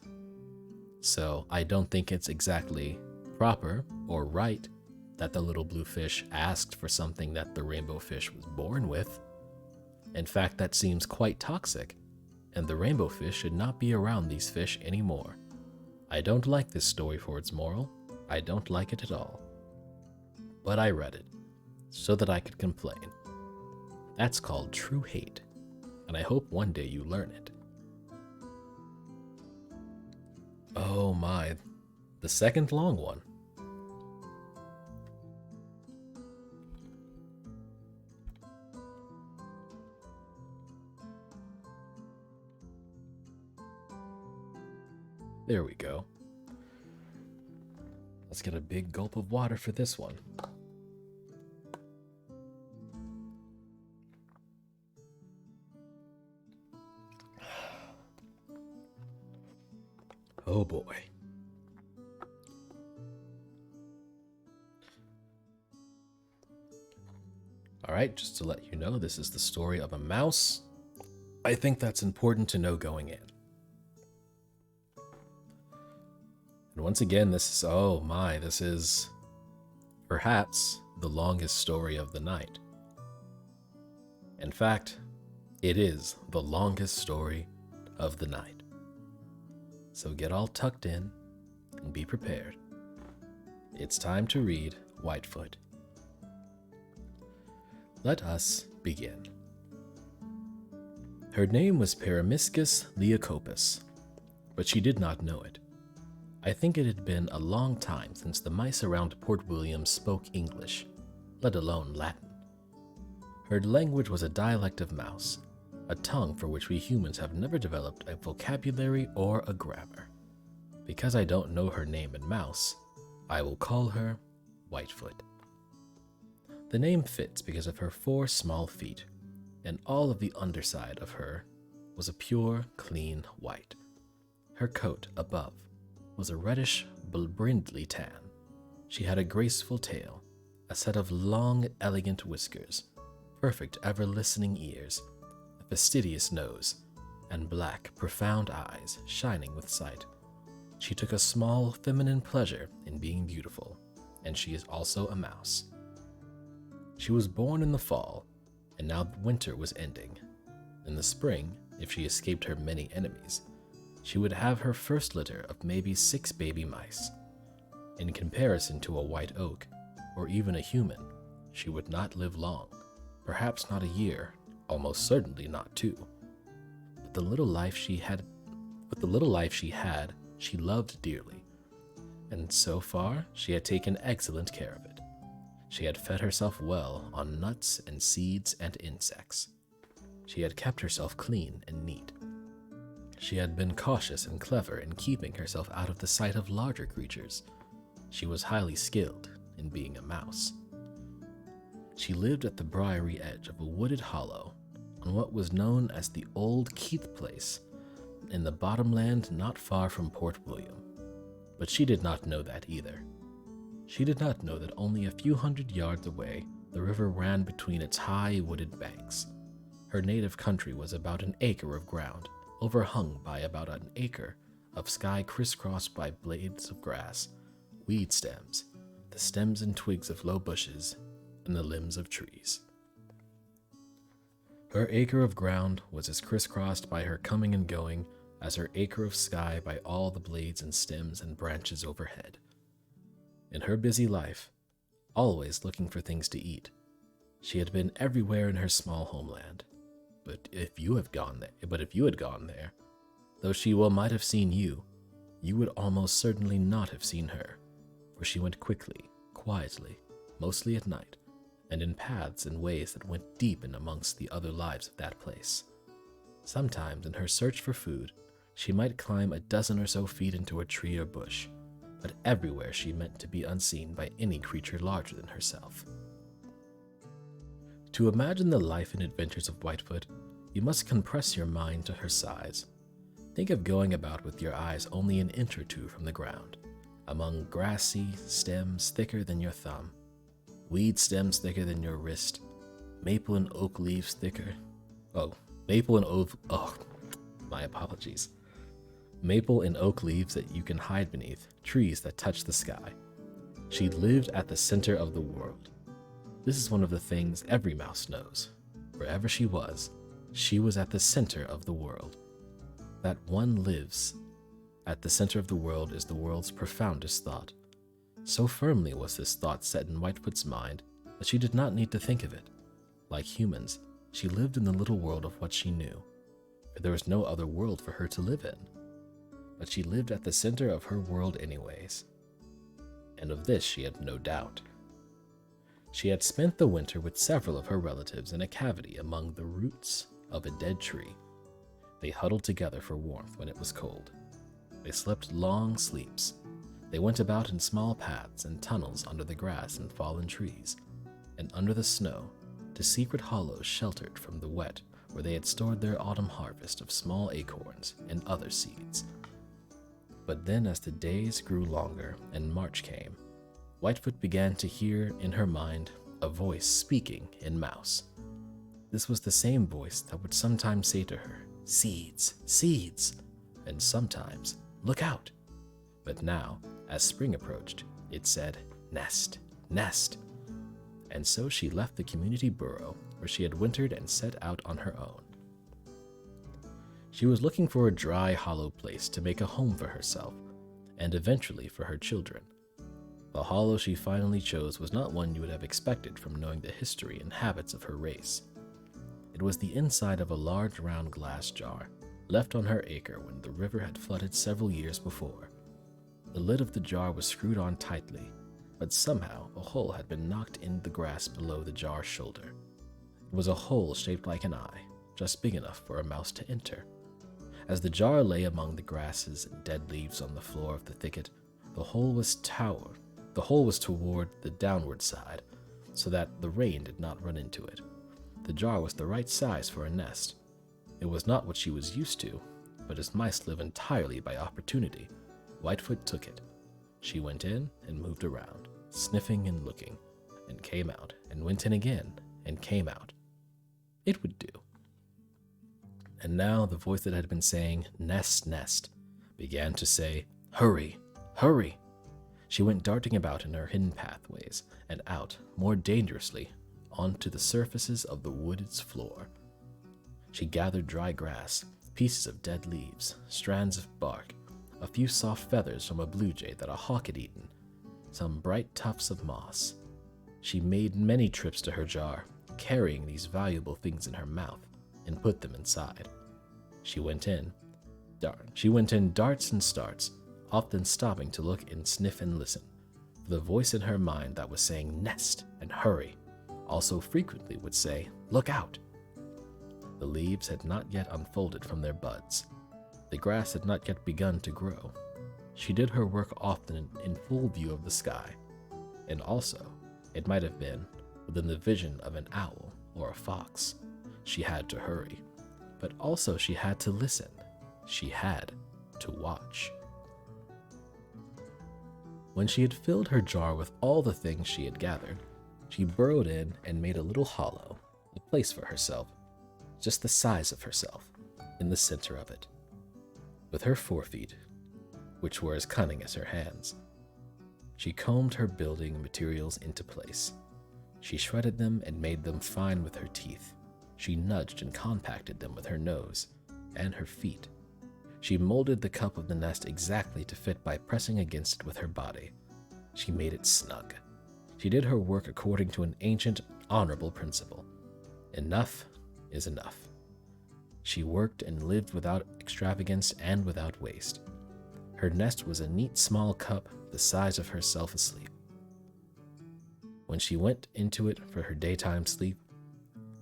So I don't think it's exactly proper or right that the little blue fish asked for something that the Rainbow Fish was born with. In fact, that seems quite toxic, and the Rainbow Fish should not be around these fish anymore. I don't like this story for its moral. I don't like it at all. But I read it, so that I could complain. That's called true hate, and I hope one day you learn it. Oh my, the second long one. There we go. Let's get a big gulp of water for this one. Oh boy. Alright, just to let you know, this is the story of a mouse. I think that's important to know going in. And once again, this is perhaps the longest story of the night. In fact, it is the longest story of the night. So get all tucked in and be prepared. It's time to read Whitefoot. Let us begin. Her name was Paramiscus Leocopus, but she did not know it. I think it had been a long time since the mice around Port William spoke English, let alone Latin. Her language was a dialect of mouse, a tongue for which we humans have never developed a vocabulary or a grammar. Because I don't know her name in mouse, I will call her Whitefoot. The name fits because of her 4 small feet, and all of the underside of her was a pure, clean white. Her coat above was a reddish, brindley tan. She had a graceful tail, a set of long, elegant whiskers, perfect, ever-listening ears, a fastidious nose, and black, profound eyes shining with sight. She took a small, feminine pleasure in being beautiful, and she is also a mouse. She was born in the fall, and now winter was ending. In the spring, if she escaped her many enemies, she would have her first litter of maybe 6 baby mice. In comparison to a white oak, or even a human, she would not live long, perhaps not a year, almost certainly not 2. But the little life she had, she loved dearly, and so far she had taken excellent care of it. She had fed herself well on nuts and seeds and insects. She had kept herself clean and neat. She had been cautious and clever in keeping herself out of the sight of larger creatures. She was highly skilled in being a mouse. She lived at the briery edge of a wooded hollow on what was known as the Old Keith Place in the bottomland not far from Port William. But she did not know that either. She did not know that only a few hundred yards away, the river ran between its high wooded banks. Her native country was about an acre of ground, overhung by about an acre of sky crisscrossed by blades of grass, weed stems, the stems and twigs of low bushes, and the limbs of trees. Her acre of ground was as crisscrossed by her coming and going as her acre of sky by all the blades and stems and branches overhead. In her busy life, always looking for things to eat, she had been everywhere in her small homeland. But if you had gone there, though she well might have seen you, you would almost certainly not have seen her, for she went quickly, quietly, mostly at night, and in paths and ways that went deep in amongst the other lives of that place. Sometimes in her search for food, she might climb a dozen or so feet into a tree or bush, but everywhere she meant to be unseen by any creature larger than herself. To imagine the life and adventures of Whitefoot, you must compress your mind to her size. Think of going about with your eyes only an inch or 2 from the ground, among grassy stems thicker than your thumb, weed stems thicker than your wrist, maple and oak leaves thicker. My apologies. Maple and oak leaves that you can hide beneath, trees that touch the sky. She lived at the center of the world. This is one of the things every mouse knows. Wherever she was at the center of the world. That one lives At the center of the world is the world's profoundest thought. So firmly was this thought set in Whitefoot's mind that she did not need to think of it. Like humans, she lived in the little world of what she knew, for there was no other world for her to live in. But she lived at the center of her world anyways, and of this she had no doubt. She had spent the winter with several of her relatives in a cavity among the roots of a dead tree. They huddled together for warmth when it was cold. They slept long sleeps. They went about in small paths and tunnels under the grass and fallen trees, and under the snow, to secret hollows sheltered from the wet where they had stored their autumn harvest of small acorns and other seeds. But then as the days grew longer and March came, Whitefoot began to hear in her mind a voice speaking in Mouse. This was the same voice that would sometimes say to her, "Seeds, seeds," and sometimes, "Look out." But now, as spring approached, it said, "Nest, nest." And so she left the community burrow where she had wintered and set out on her own. She was looking for a dry, hollow place to make a home for herself, and eventually for her children. The hollow she finally chose was not one you would have expected from knowing the history and habits of her race. It was the inside of a large round glass jar, left on her acre when the river had flooded several years before. The lid of the jar was screwed on tightly, but somehow a hole had been knocked in the grass below the jar's shoulder. It was a hole shaped like an eye, just big enough for a mouse to enter. As the jar lay among the grasses and dead leaves on the floor of the thicket, the hole was toward the downward side, so that the rain did not run into it. The jar was the right size for a nest. It was not what she was used to, but as mice live entirely by opportunity, Whitefoot took it. She went in and moved around, sniffing and looking, and came out, and went in again, and came out. It would do. And now the voice that had been saying, "Nest, nest," began to say, "Hurry, hurry." She went darting about in her hidden pathways, and out, more dangerously, onto the surfaces of the wood's floor. She gathered dry grass, pieces of dead leaves, strands of bark, a few soft feathers from a blue jay that a hawk had eaten, some bright tufts of moss. She made many trips to her jar, carrying these valuable things in her mouth, and put them inside. She went in darts and starts, often stopping to look and sniff and listen. The voice in her mind that was saying "nest" and "hurry" also frequently would say, "Look out." The leaves had not yet unfolded from their buds. The grass had not yet begun to grow. She did her work often in full view of the sky, and also, it might have been, within the vision of an owl or a fox. She had to hurry, but also she had to listen. She had to watch. When she had filled her jar with all the things she had gathered, she burrowed in and made a little hollow, a place for herself, just the size of herself, in the center of it. With her forefeet, which were as cunning as her hands, she combed her building materials into place. She shredded them and made them fine with her teeth. She nudged and compacted them with her nose and her feet. She molded the cup of the nest exactly to fit by pressing against it with her body. She made it snug. She did her work according to an ancient, honorable principle. Enough is enough. She worked and lived without extravagance and without waste. Her nest was a neat small cup the size of herself asleep. When she went into it for her daytime sleep,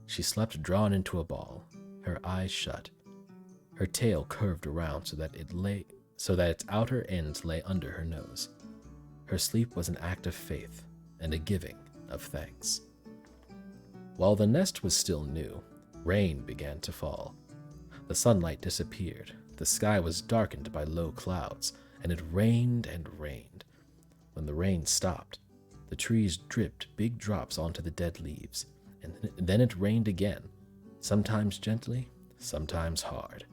she slept drawn into a ball, her eyes shut, her tail curved around so that its outer ends lay under her nose. Her sleep was an act of faith and a giving of thanks. While the nest was still new, rain began to fall. The sunlight disappeared, the sky was darkened by low clouds, and it rained and rained. When the rain stopped, the trees dripped big drops onto the dead leaves, and then it rained again, sometimes gently, sometimes hard.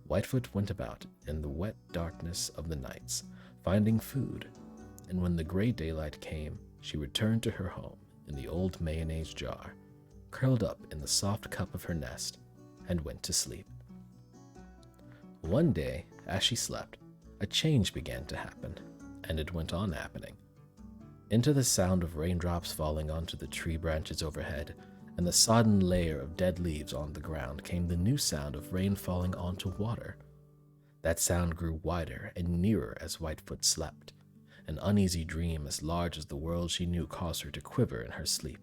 Whitefoot went about in the wet darkness of the nights, finding food, and when the gray daylight came, she returned to her home in the old mayonnaise jar, curled up in the soft cup of her nest, and went to sleep. One day, as she slept, a change began to happen, and it went on happening. Into the sound of raindrops falling onto the tree branches overhead and the sodden layer of dead leaves on the ground came the new sound of rain falling onto water. That sound grew wider and nearer as Whitefoot slept. An uneasy dream as large as the world she knew caused her to quiver in her sleep.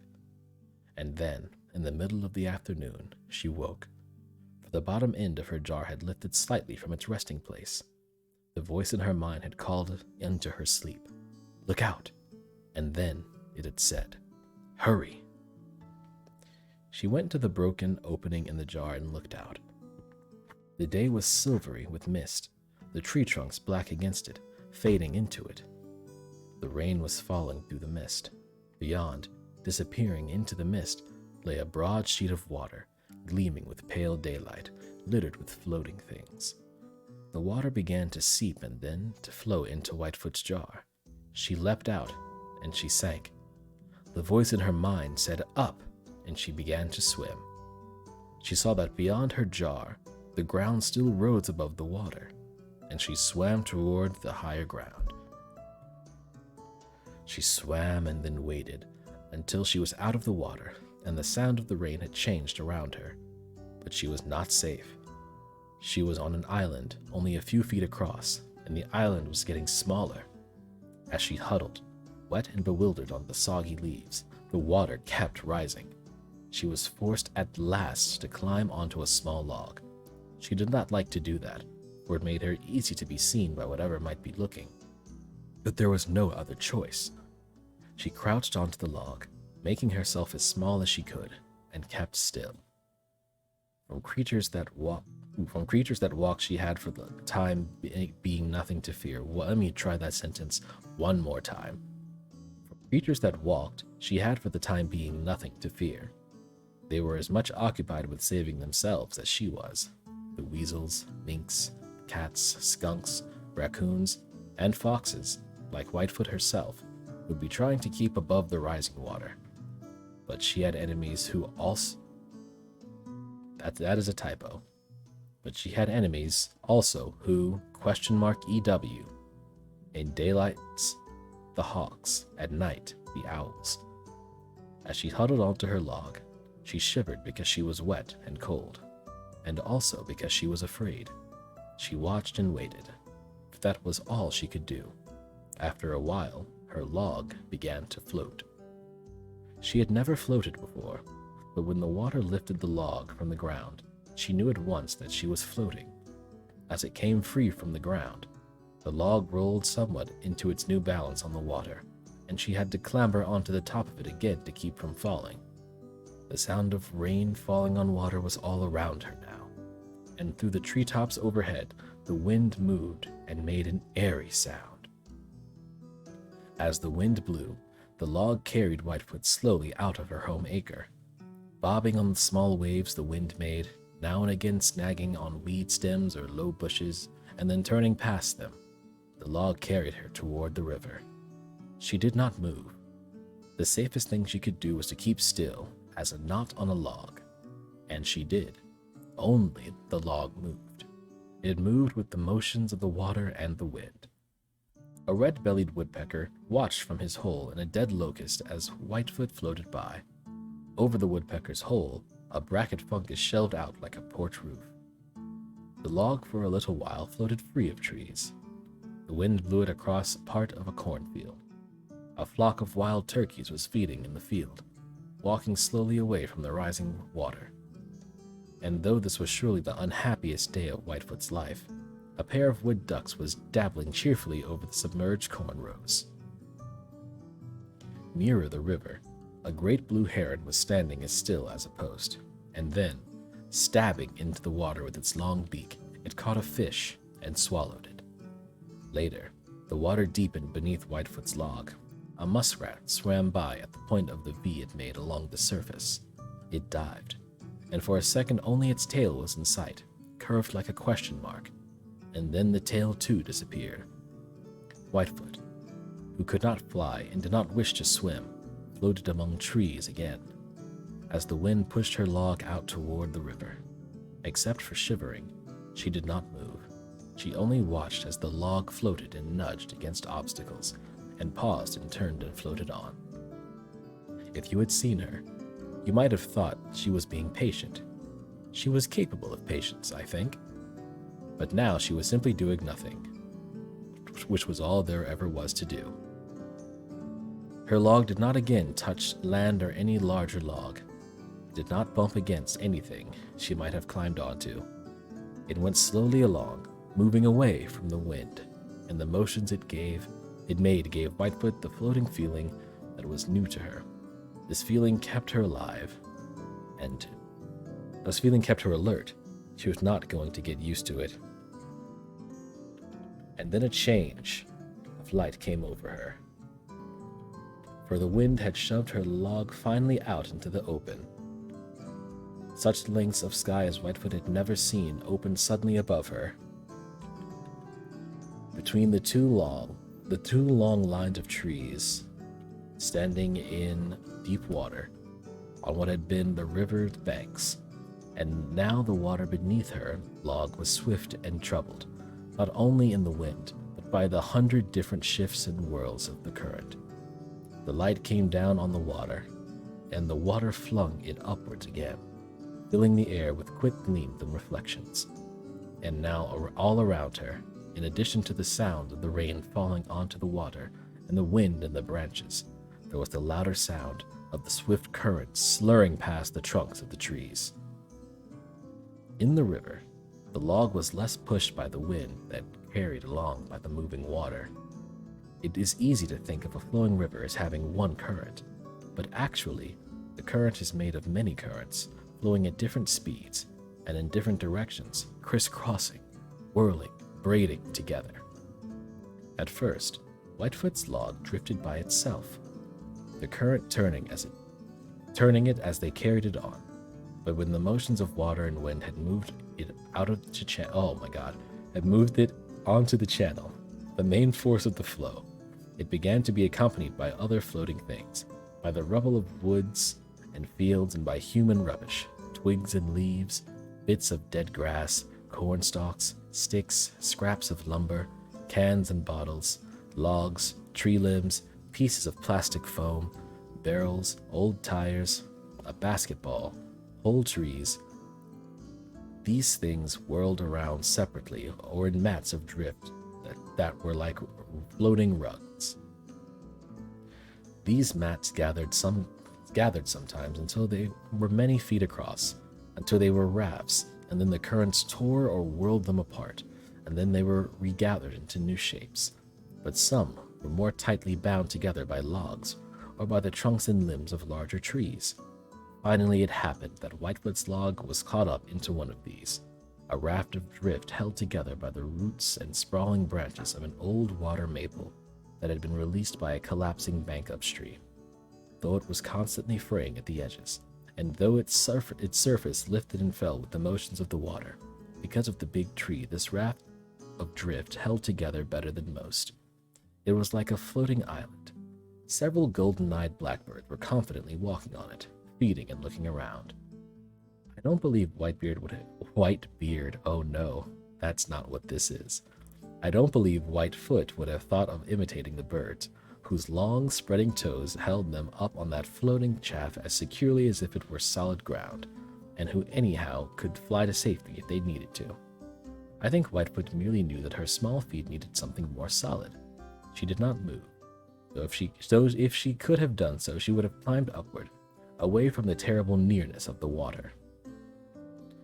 And then, in the middle of the afternoon, she woke, for the bottom end of her jar had lifted slightly from its resting place. The voice in her mind had called into her sleep, "Look out!" And then it had said, "Hurry!" She went to the broken opening in the jar and looked out. The day was silvery with mist, the tree trunks black against it, fading into it. The rain was falling through the mist. Beyond, disappearing into the mist, lay a broad sheet of water, gleaming with pale daylight, littered with floating things. The water began to seep and then to flow into Whitefoot's jar. She leapt out, and she sank. The voice in her mind said, "Up!" and she began to swim. She saw that beyond her jar, the ground still rose above the water, and she swam toward the higher ground. She swam and then waited until she was out of the water and the sound of the rain had changed around her. But she was not safe. She was on an island only a few feet across, and the island was getting smaller. As she huddled, wet and bewildered on the soggy leaves, the water kept rising. She was forced at last to climb onto a small log. She did not like to do that, for it made her easy to be seen by whatever might be looking. But there was no other choice. She crouched onto the log, making herself as small as she could, and kept still. From creatures that walked, she had for the time being nothing to fear. Well, let me try that sentence one more time. From creatures that walked, she had for the time being nothing to fear. They were as much occupied with saving themselves as she was. The weasels, minks, cats, skunks, raccoons, and foxes, like Whitefoot herself, would be trying to keep above the rising water. But she had enemies who also... That is a typo. But she had enemies also who, EW, in daylights, the hawks, at night, the owls. As she huddled onto her log, she shivered because she was wet and cold, and also because she was afraid. She watched and waited, but that was all she could do. After a while, her log began to float. She had never floated before, but when the water lifted the log from the ground, she knew at once that she was floating. As it came free from the ground, the log rolled somewhat into its new balance on the water, and she had to clamber onto the top of it again to keep from falling. The sound of rain falling on water was all around her now, and through the treetops overhead, the wind moved and made an airy sound. As the wind blew, the log carried Whitefoot slowly out of her home acre. Bobbing on the small waves the wind made, now and again snagging on weed stems or low bushes, and then turning past them, the log carried her toward the river. She did not move. The safest thing she could do was to keep still as a knot on a log, and she did. Only the log moved. It moved with the motions of the water and the wind. A red-bellied woodpecker watched from his hole in a dead locust as Whitefoot floated by. Over the woodpecker's hole, a bracket fungus shelved out like a porch roof. The log for a little while floated free of trees. The wind blew it across part of a cornfield. A flock of wild turkeys was feeding in the field, walking slowly away from the rising water. And though this was surely the unhappiest day of Whitefoot's life, a pair of wood ducks was dabbling cheerfully over the submerged corn rows. Nearer the river, a great blue heron was standing as still as a post, and then, stabbing into the water with its long beak, it caught a fish and swallowed it. Later, the water deepened beneath Whitefoot's log. A muskrat swam by at the point of the V it made along the surface. It dived, and for a second only its tail was in sight, curved like a question mark, and then the tail too disappeared. Whitefoot, who could not fly and did not wish to swim, floated among trees again, as the wind pushed her log out toward the river. Except for shivering, she did not move. She only watched as the log floated and nudged against obstacles, and paused and turned and floated on. If you had seen her, you might have thought she was being patient. She was capable of patience, I think. But now she was simply doing nothing, which was all there ever was to do. Her log did not again touch land or any larger log. It did not bump against anything she might have climbed onto. It went slowly along, moving away from the wind, and the motions it made gave Whitefoot the floating feeling that was new to her. This feeling kept her alive, and this feeling kept her alert. She was not going to get used to it. And then a change of light came over her, for the wind had shoved her log finally out into the open. Such lengths of sky as Whitefoot had never seen opened suddenly above her. Between the two long lines of trees, standing in deep water, on what had been the river's banks, and now the water beneath her log was swift and troubled, not only in the wind, but by the 100 different shifts and whirls of the current. The light came down on the water, and the water flung it upwards again, filling the air with quick gleams and reflections. And now all around her, in addition to the sound of the rain falling onto the water and the wind in the branches, there was the louder sound of the swift current slurring past the trunks of the trees. In the river, the log was less pushed by the wind than carried along by the moving water. It is easy to think of a flowing river as having one current, but actually, the current is made of many currents, flowing at different speeds and in different directions, crisscrossing, whirling, braiding together. At first, Whitefoot's log drifted by itself, the current turning it as they carried it on. But when the motions of water and wind had moved it onto the channel, the main force of the flow, it began to be accompanied by other floating things, by the rubble of woods and fields, and by human rubbish, twigs and leaves, bits of dead grass, corn stalks, sticks, scraps of lumber, cans and bottles, logs, tree limbs, pieces of plastic foam, barrels, old tires, a basketball, whole trees. These things whirled around separately or in mats of drift that were like floating rugs. These mats gathered sometimes until they were many feet across, until they were rafts, and then the currents tore or whirled them apart, and then they were regathered into new shapes. But some were more tightly bound together by logs, or by the trunks and limbs of larger trees. Finally, it happened that Whitefoot's log was caught up into one of these, a raft of drift held together by the roots and sprawling branches of an old water maple that had been released by a collapsing bank upstream. Though it was constantly fraying at the edges, and though its surface lifted and fell with the motions of the water, because of the big tree, this raft of drift held together better than most. It was like a floating island. Several golden-eyed blackbirds were confidently walking on it, feeding and looking around. I don't believe Whitebeard, oh no, that's not what this is. I don't believe Whitefoot would have thought of imitating the birds, whose long, spreading toes held them up on that floating chaff as securely as if it were solid ground, and who anyhow could fly to safety if they needed to. I think Whitefoot merely knew that her small feet needed something more solid. She did not move. So if she could have done so, she would have climbed upward, away from the terrible nearness of the water.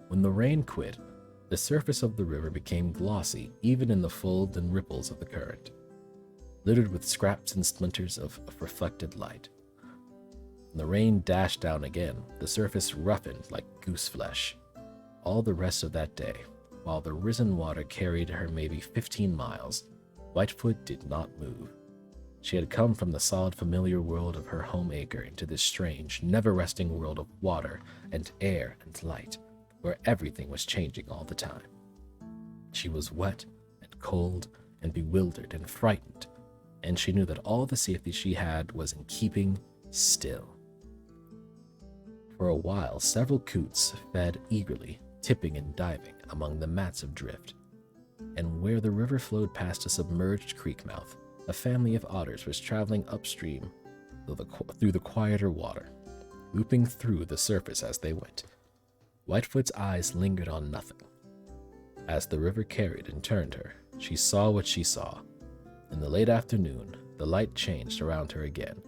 When the rain quit, the surface of the river became glossy, even in the folds and ripples of the current, littered with scraps and splinters of reflected light. When the rain dashed down again, the surface roughened like goose flesh. All the rest of that day, while the risen water carried her maybe 15 miles, Whitefoot did not move. She had come from the solid familiar world of her home acre into this strange, never-resting world of water and air and light, where everything was changing all the time. She was wet and cold and bewildered and frightened, and she knew that all the safety she had was in keeping still. For a while, several coots fed eagerly, tipping and diving among the mats of drift. and where the river flowed past a submerged creek mouth, a family of otters was traveling upstream through the quieter water, looping through the surface as they went. Whitefoot's eyes lingered on nothing. As the river carried and turned her, she saw what she saw. In the late afternoon, the light changed around her again,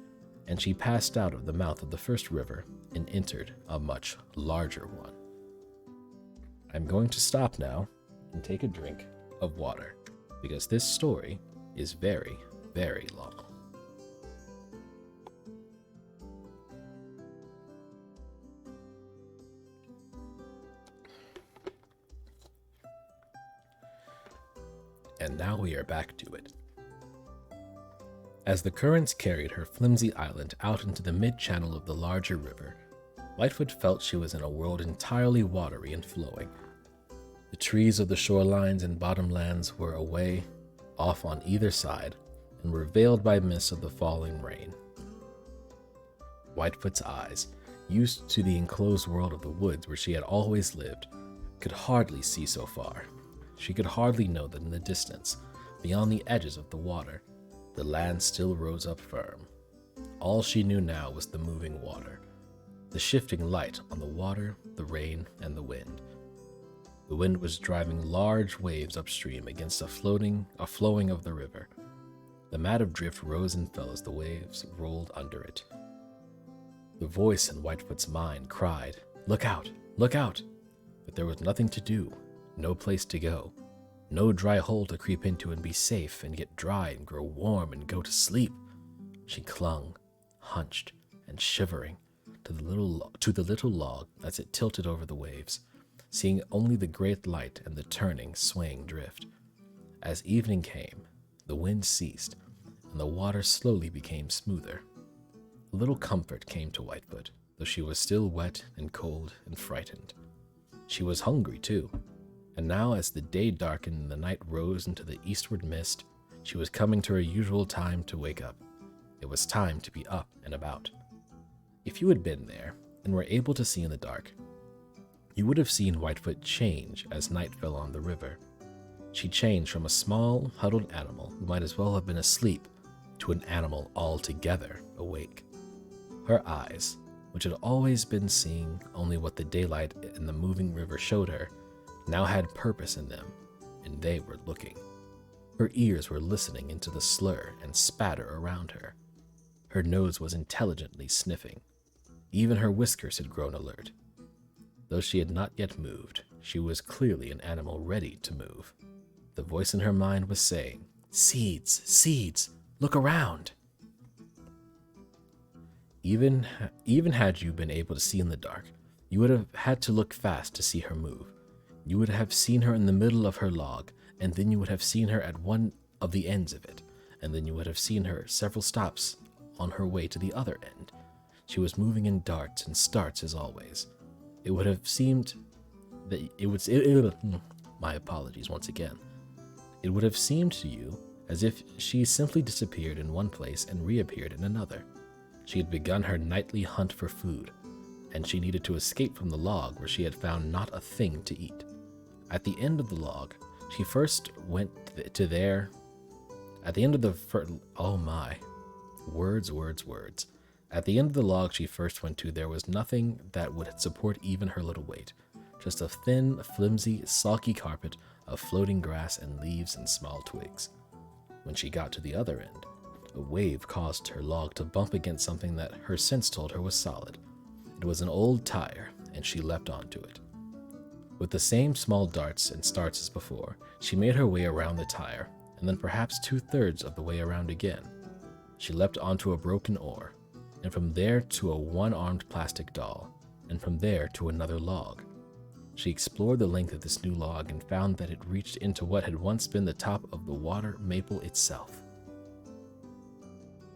and she passed out of the mouth of the first river and entered a much larger one. I'm going to stop now and take a drink of water, because this story is very, very long. And now we are back to it. As the currents carried her flimsy island out into the mid-channel of the larger river, Whitefoot felt she was in a world entirely watery and flowing. The trees of the shorelines and bottomlands were away off on either side and were veiled by mists of the falling rain. Whitefoot's eyes, used to the enclosed world of the woods where she had always lived, could hardly see so far. She could hardly know that in the distance, beyond the edges of the water, the land still rose up firm. All she knew now was the moving water, the shifting light on the water, the rain, and the wind. The wind was driving large waves upstream against a flowing of the river. The mat of drift rose and fell as the waves rolled under it. The voice in Whitefoot's mind cried, "Look out! Look out!" But there was nothing to do, no place to go, no dry hole to creep into and be safe and get dry and grow warm and go to sleep. She clung, hunched and shivering, to the little log as it tilted over the waves, seeing only the great light and the turning, swaying drift. As evening came, the wind ceased, and the water slowly became smoother. A little comfort came to Whitefoot, though she was still wet and cold and frightened. She was hungry, too, and now as the day darkened and the night rose into the eastward mist, she was coming to her usual time to wake up. It was time to be up and about. If you had been there and were able to see in the dark, you would have seen Whitefoot change as night fell on the river. She changed from a small, huddled animal who might as well have been asleep to an animal altogether awake. Her eyes, which had always been seeing only what the daylight in the moving river showed her, now had purpose in them, and they were looking. Her ears were listening into the slur and spatter around her. Her nose was intelligently sniffing. Even her whiskers had grown alert. Though she had not yet moved, she was clearly an animal ready to move. The voice in her mind was saying, "Seeds, seeds, look around." Even had you been able to see in the dark, you would have had to look fast to see her move. You would have seen her in the middle of her log, and then you would have seen her at one of the ends of it, and then you would have seen her several stops on her way to the other end. She was moving in darts and starts as always. It would have seemed that my apologies once again. It would have seemed to you as if she simply disappeared in one place and reappeared in another. She had begun her nightly hunt for food, and she needed to escape from the log where she had found not a thing to eat. At the end of the log, she first went to there. At the end of the words. At the end of the log she first went to, there was nothing that would support even her little weight, just a thin, flimsy, sulky carpet of floating grass and leaves and small twigs. When she got to the other end, a wave caused her log to bump against something that her sense told her was solid. It was an old tire, and she leapt onto it. With the same small darts and starts as before, she made her way around the tire, and then perhaps 2/3 of the way around again. She leapt onto a broken oar, and from there to a one-armed plastic doll, and from there to another log. She explored the length of this new log and found that it reached into what had once been the top of the water maple itself.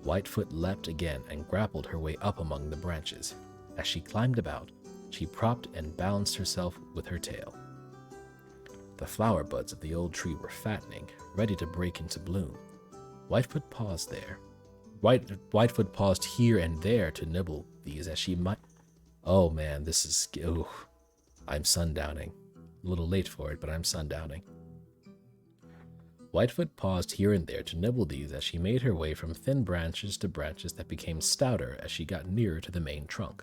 Whitefoot leapt again and grappled her way up among the branches. As she climbed about, she propped and balanced herself with her tail. The flower buds of the old tree were fattening, ready to break into bloom. Whitefoot paused there. Whitefoot paused here and there to nibble these as she might. Oh man, I'm sundowning. A little late for it, but I'm sundowning. Whitefoot paused here and there to nibble these as she made her way from thin branches to branches that became stouter as she got nearer to the main trunk.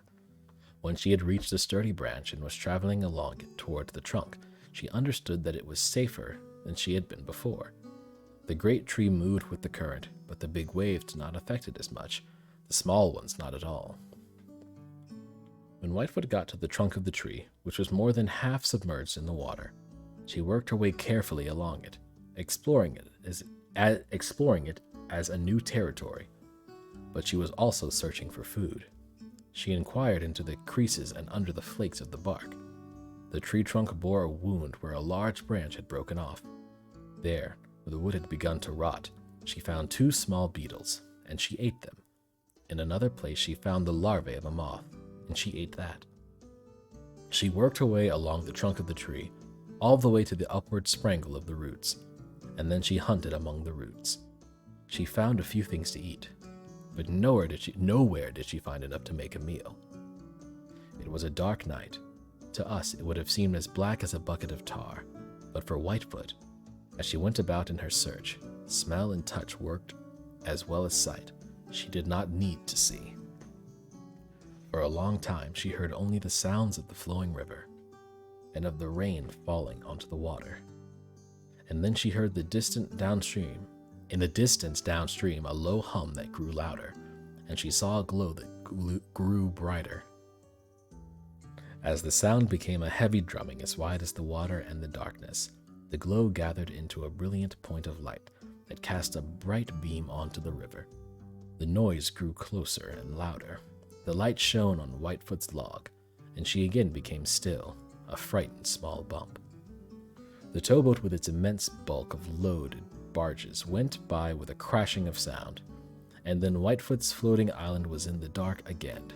When she had reached a sturdy branch and was traveling along it towards the trunk, she understood that it was safer than she had been before. The great tree moved with the current, but the big waves did not affect it as much, the small ones not at all. When Whitefoot got to the trunk of the tree, which was more than half submerged in the water, she worked her way carefully along it, exploring it as a new territory. But she was also searching for food. She inquired into the creases and under the flakes of the bark. The tree trunk bore a wound where a large branch had broken off. There, where the wood had begun to rot, she found 2 small beetles, and she ate them. In another place she found the larvae of a moth, and she ate that. She worked her way along the trunk of the tree, all the way to the upward sprangle of the roots, and then she hunted among the roots. She found a few things to eat, but nowhere did she find enough to make a meal. It was a dark night. To us, it would have seemed as black as a bucket of tar, but for Whitefoot, as she went about in her search, smell and touch worked as well as sight. She did not need to see. For a long time, she heard only the sounds of the flowing river and of the rain falling onto the water. And then she heard in the distance downstream, a low hum that grew louder, and she saw a glow that grew brighter. As the sound became a heavy drumming as wide as the water and the darkness, the glow gathered into a brilliant point of light that cast a bright beam onto the river. The noise grew closer and louder. The light shone on Whitefoot's log, and she again became still, a frightened small bump. The towboat with its immense bulk of loaded barges went by with a crashing of sound, and then Whitefoot's floating island was in the dark again.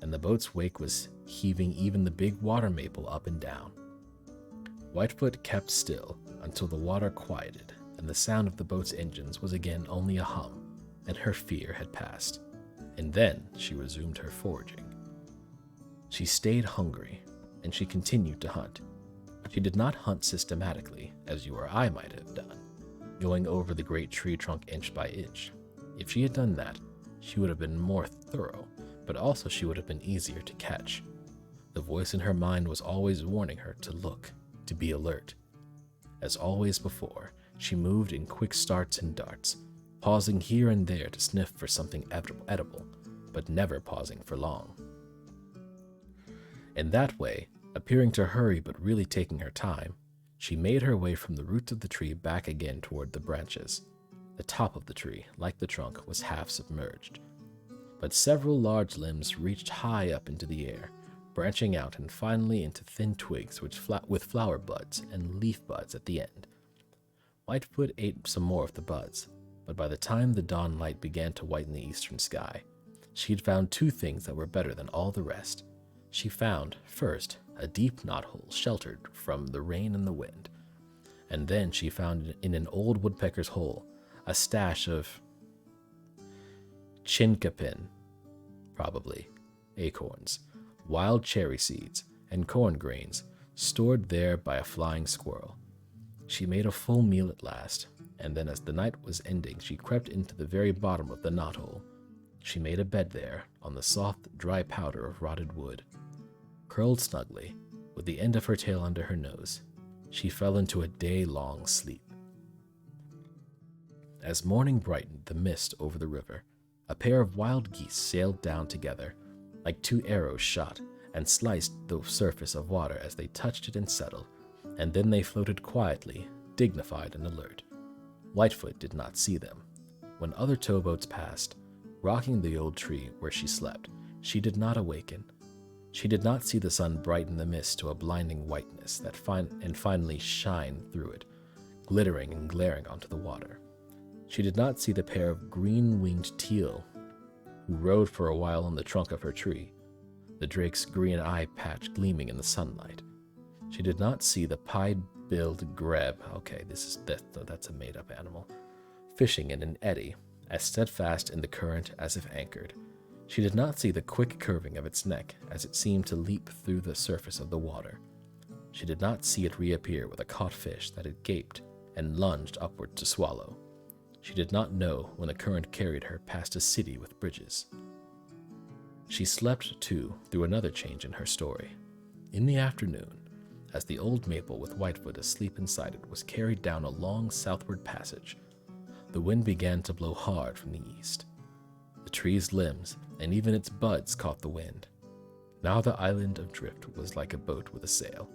And the boat's wake was heaving even the big water maple up and down. Whitefoot kept still until the water quieted, and the sound of the boat's engines was again only a hum, and her fear had passed. And then she resumed her foraging. She stayed hungry, and she continued to hunt. She did not hunt systematically, as you or I might have done, going over the great tree trunk inch by inch. If she had done that, she would have been more thorough, but also she would have been easier to catch. The voice in her mind was always warning her to look, to be alert. As always before, she moved in quick starts and darts, pausing here and there to sniff for something edible, but never pausing for long. In that way, appearing to hurry but really taking her time, she made her way from the roots of the tree back again toward the branches. The top of the tree, like the trunk, was half submerged, but several large limbs reached high up into the air, branching out and finally into thin twigs with flower buds and leaf buds at the end. Whitefoot ate some more of the buds, but by the time the dawn light began to whiten the eastern sky, she had found 2 things that were better than all the rest. She found, first, a deep knothole sheltered from the rain and the wind, and then she found in an old woodpecker's hole a stash of chinkapin, probably acorns, wild cherry seeds, and corn grains stored there by a flying squirrel. She made a full meal at last, and then as the night was ending, she crept into the very bottom of the knothole. She made a bed there on the soft, dry powder of rotted wood. Curled snugly, with the end of her tail under her nose, she fell into a day-long sleep. As morning brightened the mist over the river, a pair of wild geese sailed down together, like 2 arrows shot, and sliced the surface of water as they touched it and settled, and then they floated quietly, dignified and alert. Whitefoot did not see them. When other towboats passed, rocking the old tree where she slept, she did not awaken. She did not see the sun brighten the mist to a blinding whiteness that finally shine through it, glittering and glaring onto the water. She did not see the pair of green-winged teal who rode for a while on the trunk of her tree, the drake's green eye patch gleaming in the sunlight. She did not see the pied-billed grebe, that's a made-up animal, fishing in an eddy, as steadfast in the current as if anchored. She did not see the quick curving of its neck as it seemed to leap through the surface of the water. She did not see it reappear with a caught fish that had gaped and lunged upward to swallow. She did not know when the current carried her past a city with bridges. She slept, too, through another change in her story. In the afternoon, as the old maple with Whitefoot asleep inside it was carried down a long southward passage, the wind began to blow hard from the east. The tree's limbs and even its buds caught the wind. Now the island of drift was like a boat with a sail.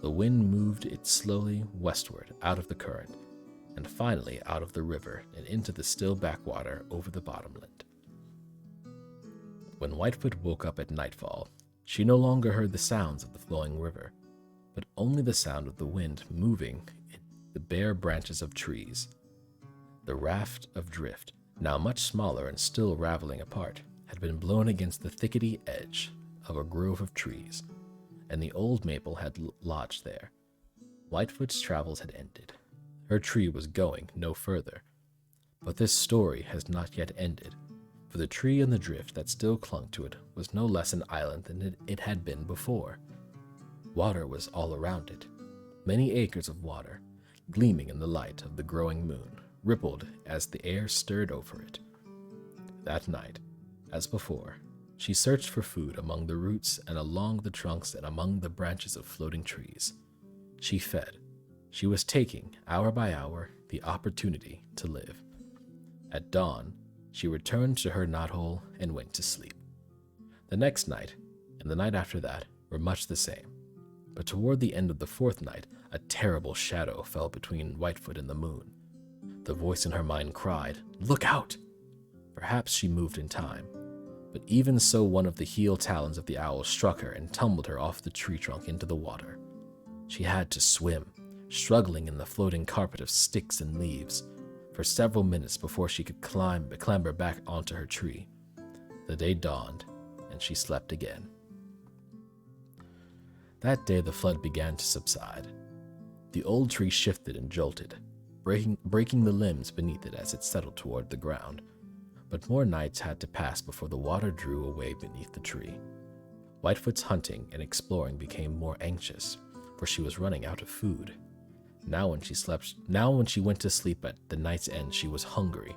The wind moved it slowly westward out of the current, and finally out of the river and into the still backwater over the bottomland. When Whitefoot woke up at nightfall, she no longer heard the sounds of the flowing river, but only the sound of the wind moving in the bare branches of trees. The raft of drift, now much smaller and still raveling apart, had been blown against the thickety edge of a grove of trees, and the old maple had lodged there. Whitefoot's travels had ended. Her tree was going no further. But this story has not yet ended, for the tree and the drift that still clung to it was no less an island than it had been before. Water was all around it. Many acres of water, gleaming in the light of the growing moon, rippled as the air stirred over it. That night, as before, she searched for food among the roots and along the trunks and among the branches of floating trees. She fed. She was taking, hour by hour, the opportunity to live. At dawn, she returned to her knothole and went to sleep. The next night, and the night after that, were much the same. But toward the end of the fourth night, a terrible shadow fell between Whitefoot and the moon. The voice in her mind cried, "Look out!" Perhaps she moved in time, but even so one of the heel talons of the owl struck her and tumbled her off the tree trunk into the water. She had to swim, struggling in the floating carpet of sticks and leaves, for several minutes before she could clamber back onto her tree. The day dawned, and she slept again. That day the flood began to subside. The old tree shifted and jolted, breaking the limbs beneath it as it settled toward the ground. But more nights had to pass before the water drew away beneath the tree. Whitefoot's hunting and exploring became more anxious, for she was running out of food. Now when she went to sleep at the night's end, she was hungry.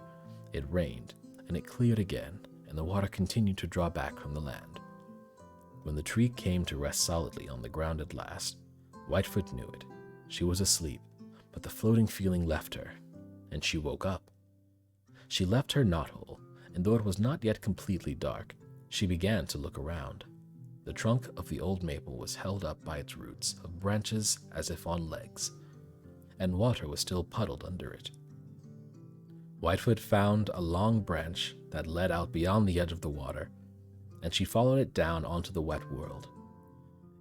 It rained, and it cleared again, and the water continued to draw back from the land. When the tree came to rest solidly on the ground at last, Whitefoot knew it. She was asleep, but the floating feeling left her, and she woke up. She left her knothole, and though it was not yet completely dark, she began to look around. The trunk of the old maple was held up by its roots of branches as if on legs, and water was still puddled under it. Whitefoot found a long branch that led out beyond the edge of the water, and she followed it down onto the wet world.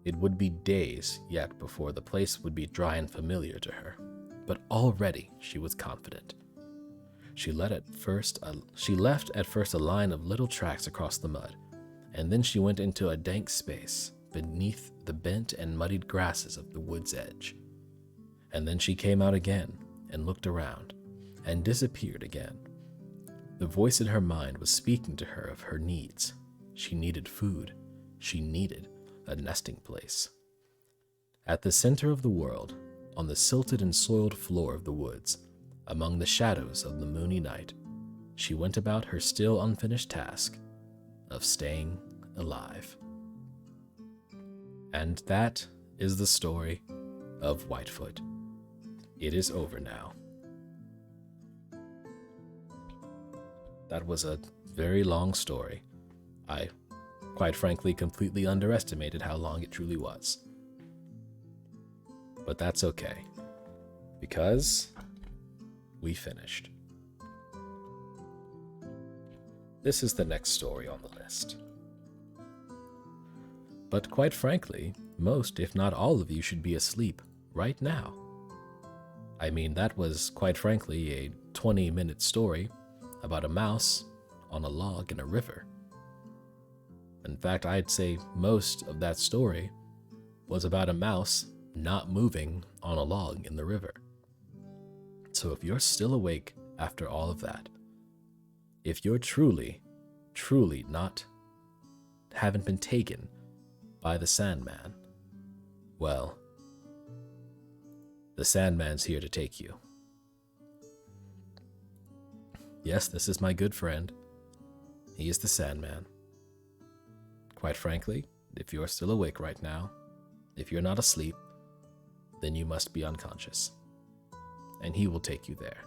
It would be days yet before the place would be dry and familiar to her, but already she was confident. She left at first a line of little tracks across the mud, and then she went into a dank space beneath the bent and muddied grasses of the wood's edge. And then she came out again and looked around, and disappeared again. The voice in her mind was speaking to her of her needs. She needed food. She needed a nesting place. At the center of the world, on the silted and soiled floor of the woods, among the shadows of the moony night, she went about her still unfinished task of staying alive. And that is the story of Whitefoot. It is over now. That was a very long story. I, quite frankly, completely underestimated how long it truly was. But that's okay, because we finished. This is the next story on the list. But quite frankly, most, if not all of you should be asleep right now. I mean, that was, quite frankly, a 20-minute story about a mouse on a log in a river. In fact, I'd say most of that story was about a mouse not moving on a log in the river. So if you're still awake after all of that, if you're truly haven't been taken by the Sandman, Well, the Sandman's here to take you. Yes, this is my good friend. He is the Sandman. Quite frankly, if you're still awake right now, if you're not asleep, then you must be unconscious. And he will take you there.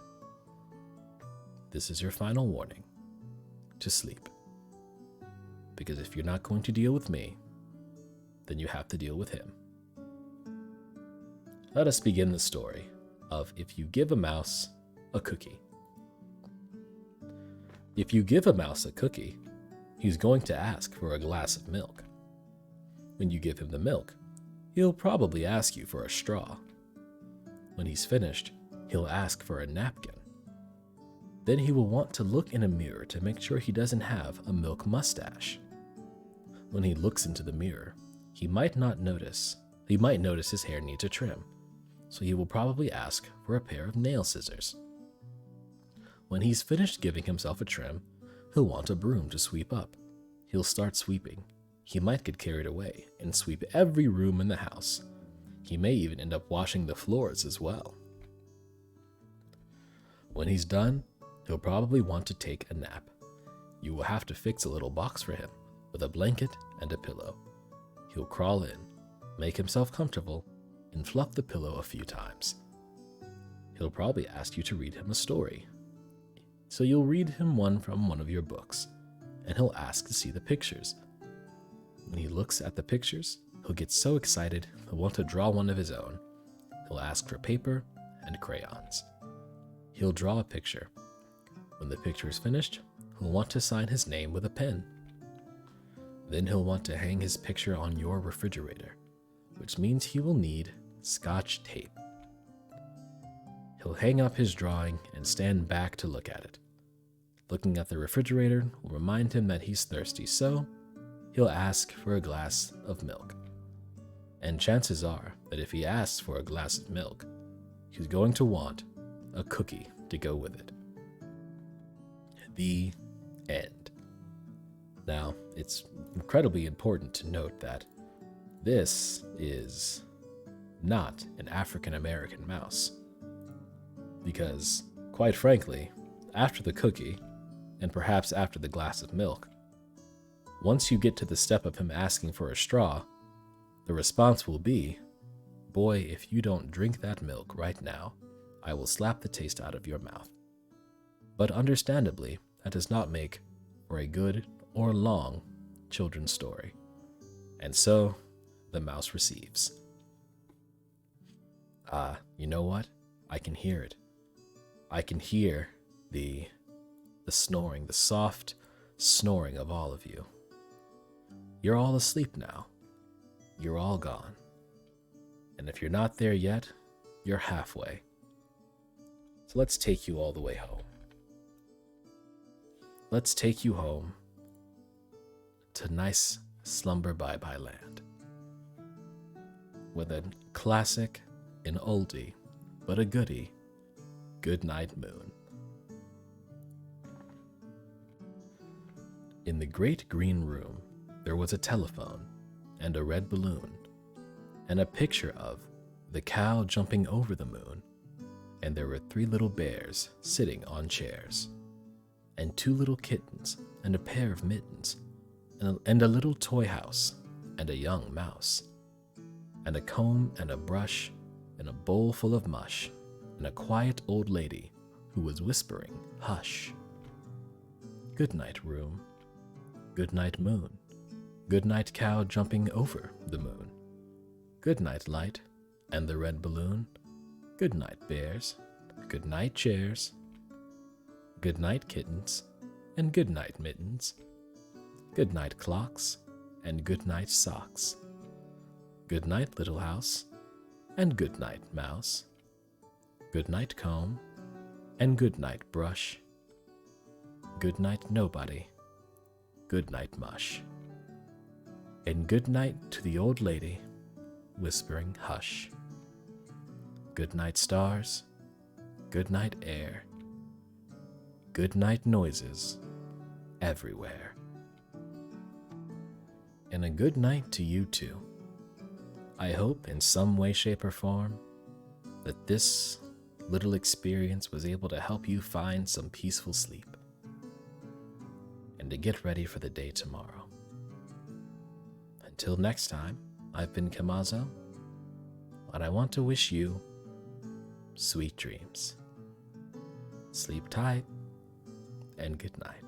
This is your final warning. To sleep. Because if you're not going to deal with me, then you have to deal with him. Let us begin the story of if you give a mouse a cookie. If you give a mouse a cookie, he's going to ask for a glass of milk. When you give him the milk, he'll probably ask you for a straw. When he's finished, he'll ask for a napkin. Then he will want to look in a mirror to make sure he doesn't have a milk mustache. When he looks into the mirror, he might notice his hair needs a trim, so he will probably ask for a pair of nail scissors. When he's finished giving himself a trim, he'll want a broom to sweep up. He'll start sweeping. He might get carried away and sweep every room in the house. He may even end up washing the floors as well. When he's done, he'll probably want to take a nap. You will have to fix a little box for him with a blanket and a pillow. He'll crawl in, make himself comfortable, and fluff the pillow a few times. He'll probably ask you to read him a story. So you'll read him one from one of your books, and he'll ask to see the pictures. When he looks at the pictures, he'll get so excited he'll want to draw one of his own. He'll ask for paper and crayons. He'll draw a picture. When the picture is finished, he'll want to sign his name with a pen. Then he'll want to hang his picture on your refrigerator, which means he will need Scotch tape. He'll hang up his drawing and stand back to look at it. Looking at the refrigerator will remind him that he's thirsty, so he'll ask for a glass of milk. And chances are that if he asks for a glass of milk, he's going to want a cookie to go with it. The end. Now, it's incredibly important to note that this is not an African American mouse. Because, quite frankly, after the cookie, and perhaps after the glass of milk, once you get to the step of him asking for a straw, the response will be, "Boy, if you don't drink that milk right now, I will slap the taste out of your mouth." But understandably, that does not make for a good or long children's story. And so, the mouse receives. You know what? I can hear it. I can hear the snoring, the soft snoring of all of you. You're all asleep now. You're all gone. And if you're not there yet, you're halfway. So let's take you all the way home. Let's take you home to nice slumber bye-bye land. With a classic, an oldie, but a goodie, Good Night Moon. In the great green room, there was a telephone and a red balloon and a picture of the cow jumping over the moon, and there were 3 little bears sitting on chairs, and 2 little kittens and a pair of mittens, and a little toy house and a young mouse, and a comb and a brush and a bowl full of mush, and a quiet old lady who was whispering, "Hush." Good night, room. Good night, moon. Good night, cow jumping over the moon. Good night, light and the red balloon. Good night, bears. Good night, chairs. Good night, kittens, and good night, mittens. Good night, clocks, and good night, socks. Good night, little house, and good night, mouse. Good night, comb, and good night, brush. Good night, nobody. Good night, mush. And good night to the old lady, whispering, "Hush." Good night, stars. Good night, air. Good night, noises everywhere. And a good night to you too. I hope in some way, shape, or form that this little experience was able to help you find some peaceful sleep and to get ready for the day tomorrow. Until next time, I've been Camazo, and I want to wish you sweet dreams. Sleep tight, and good night.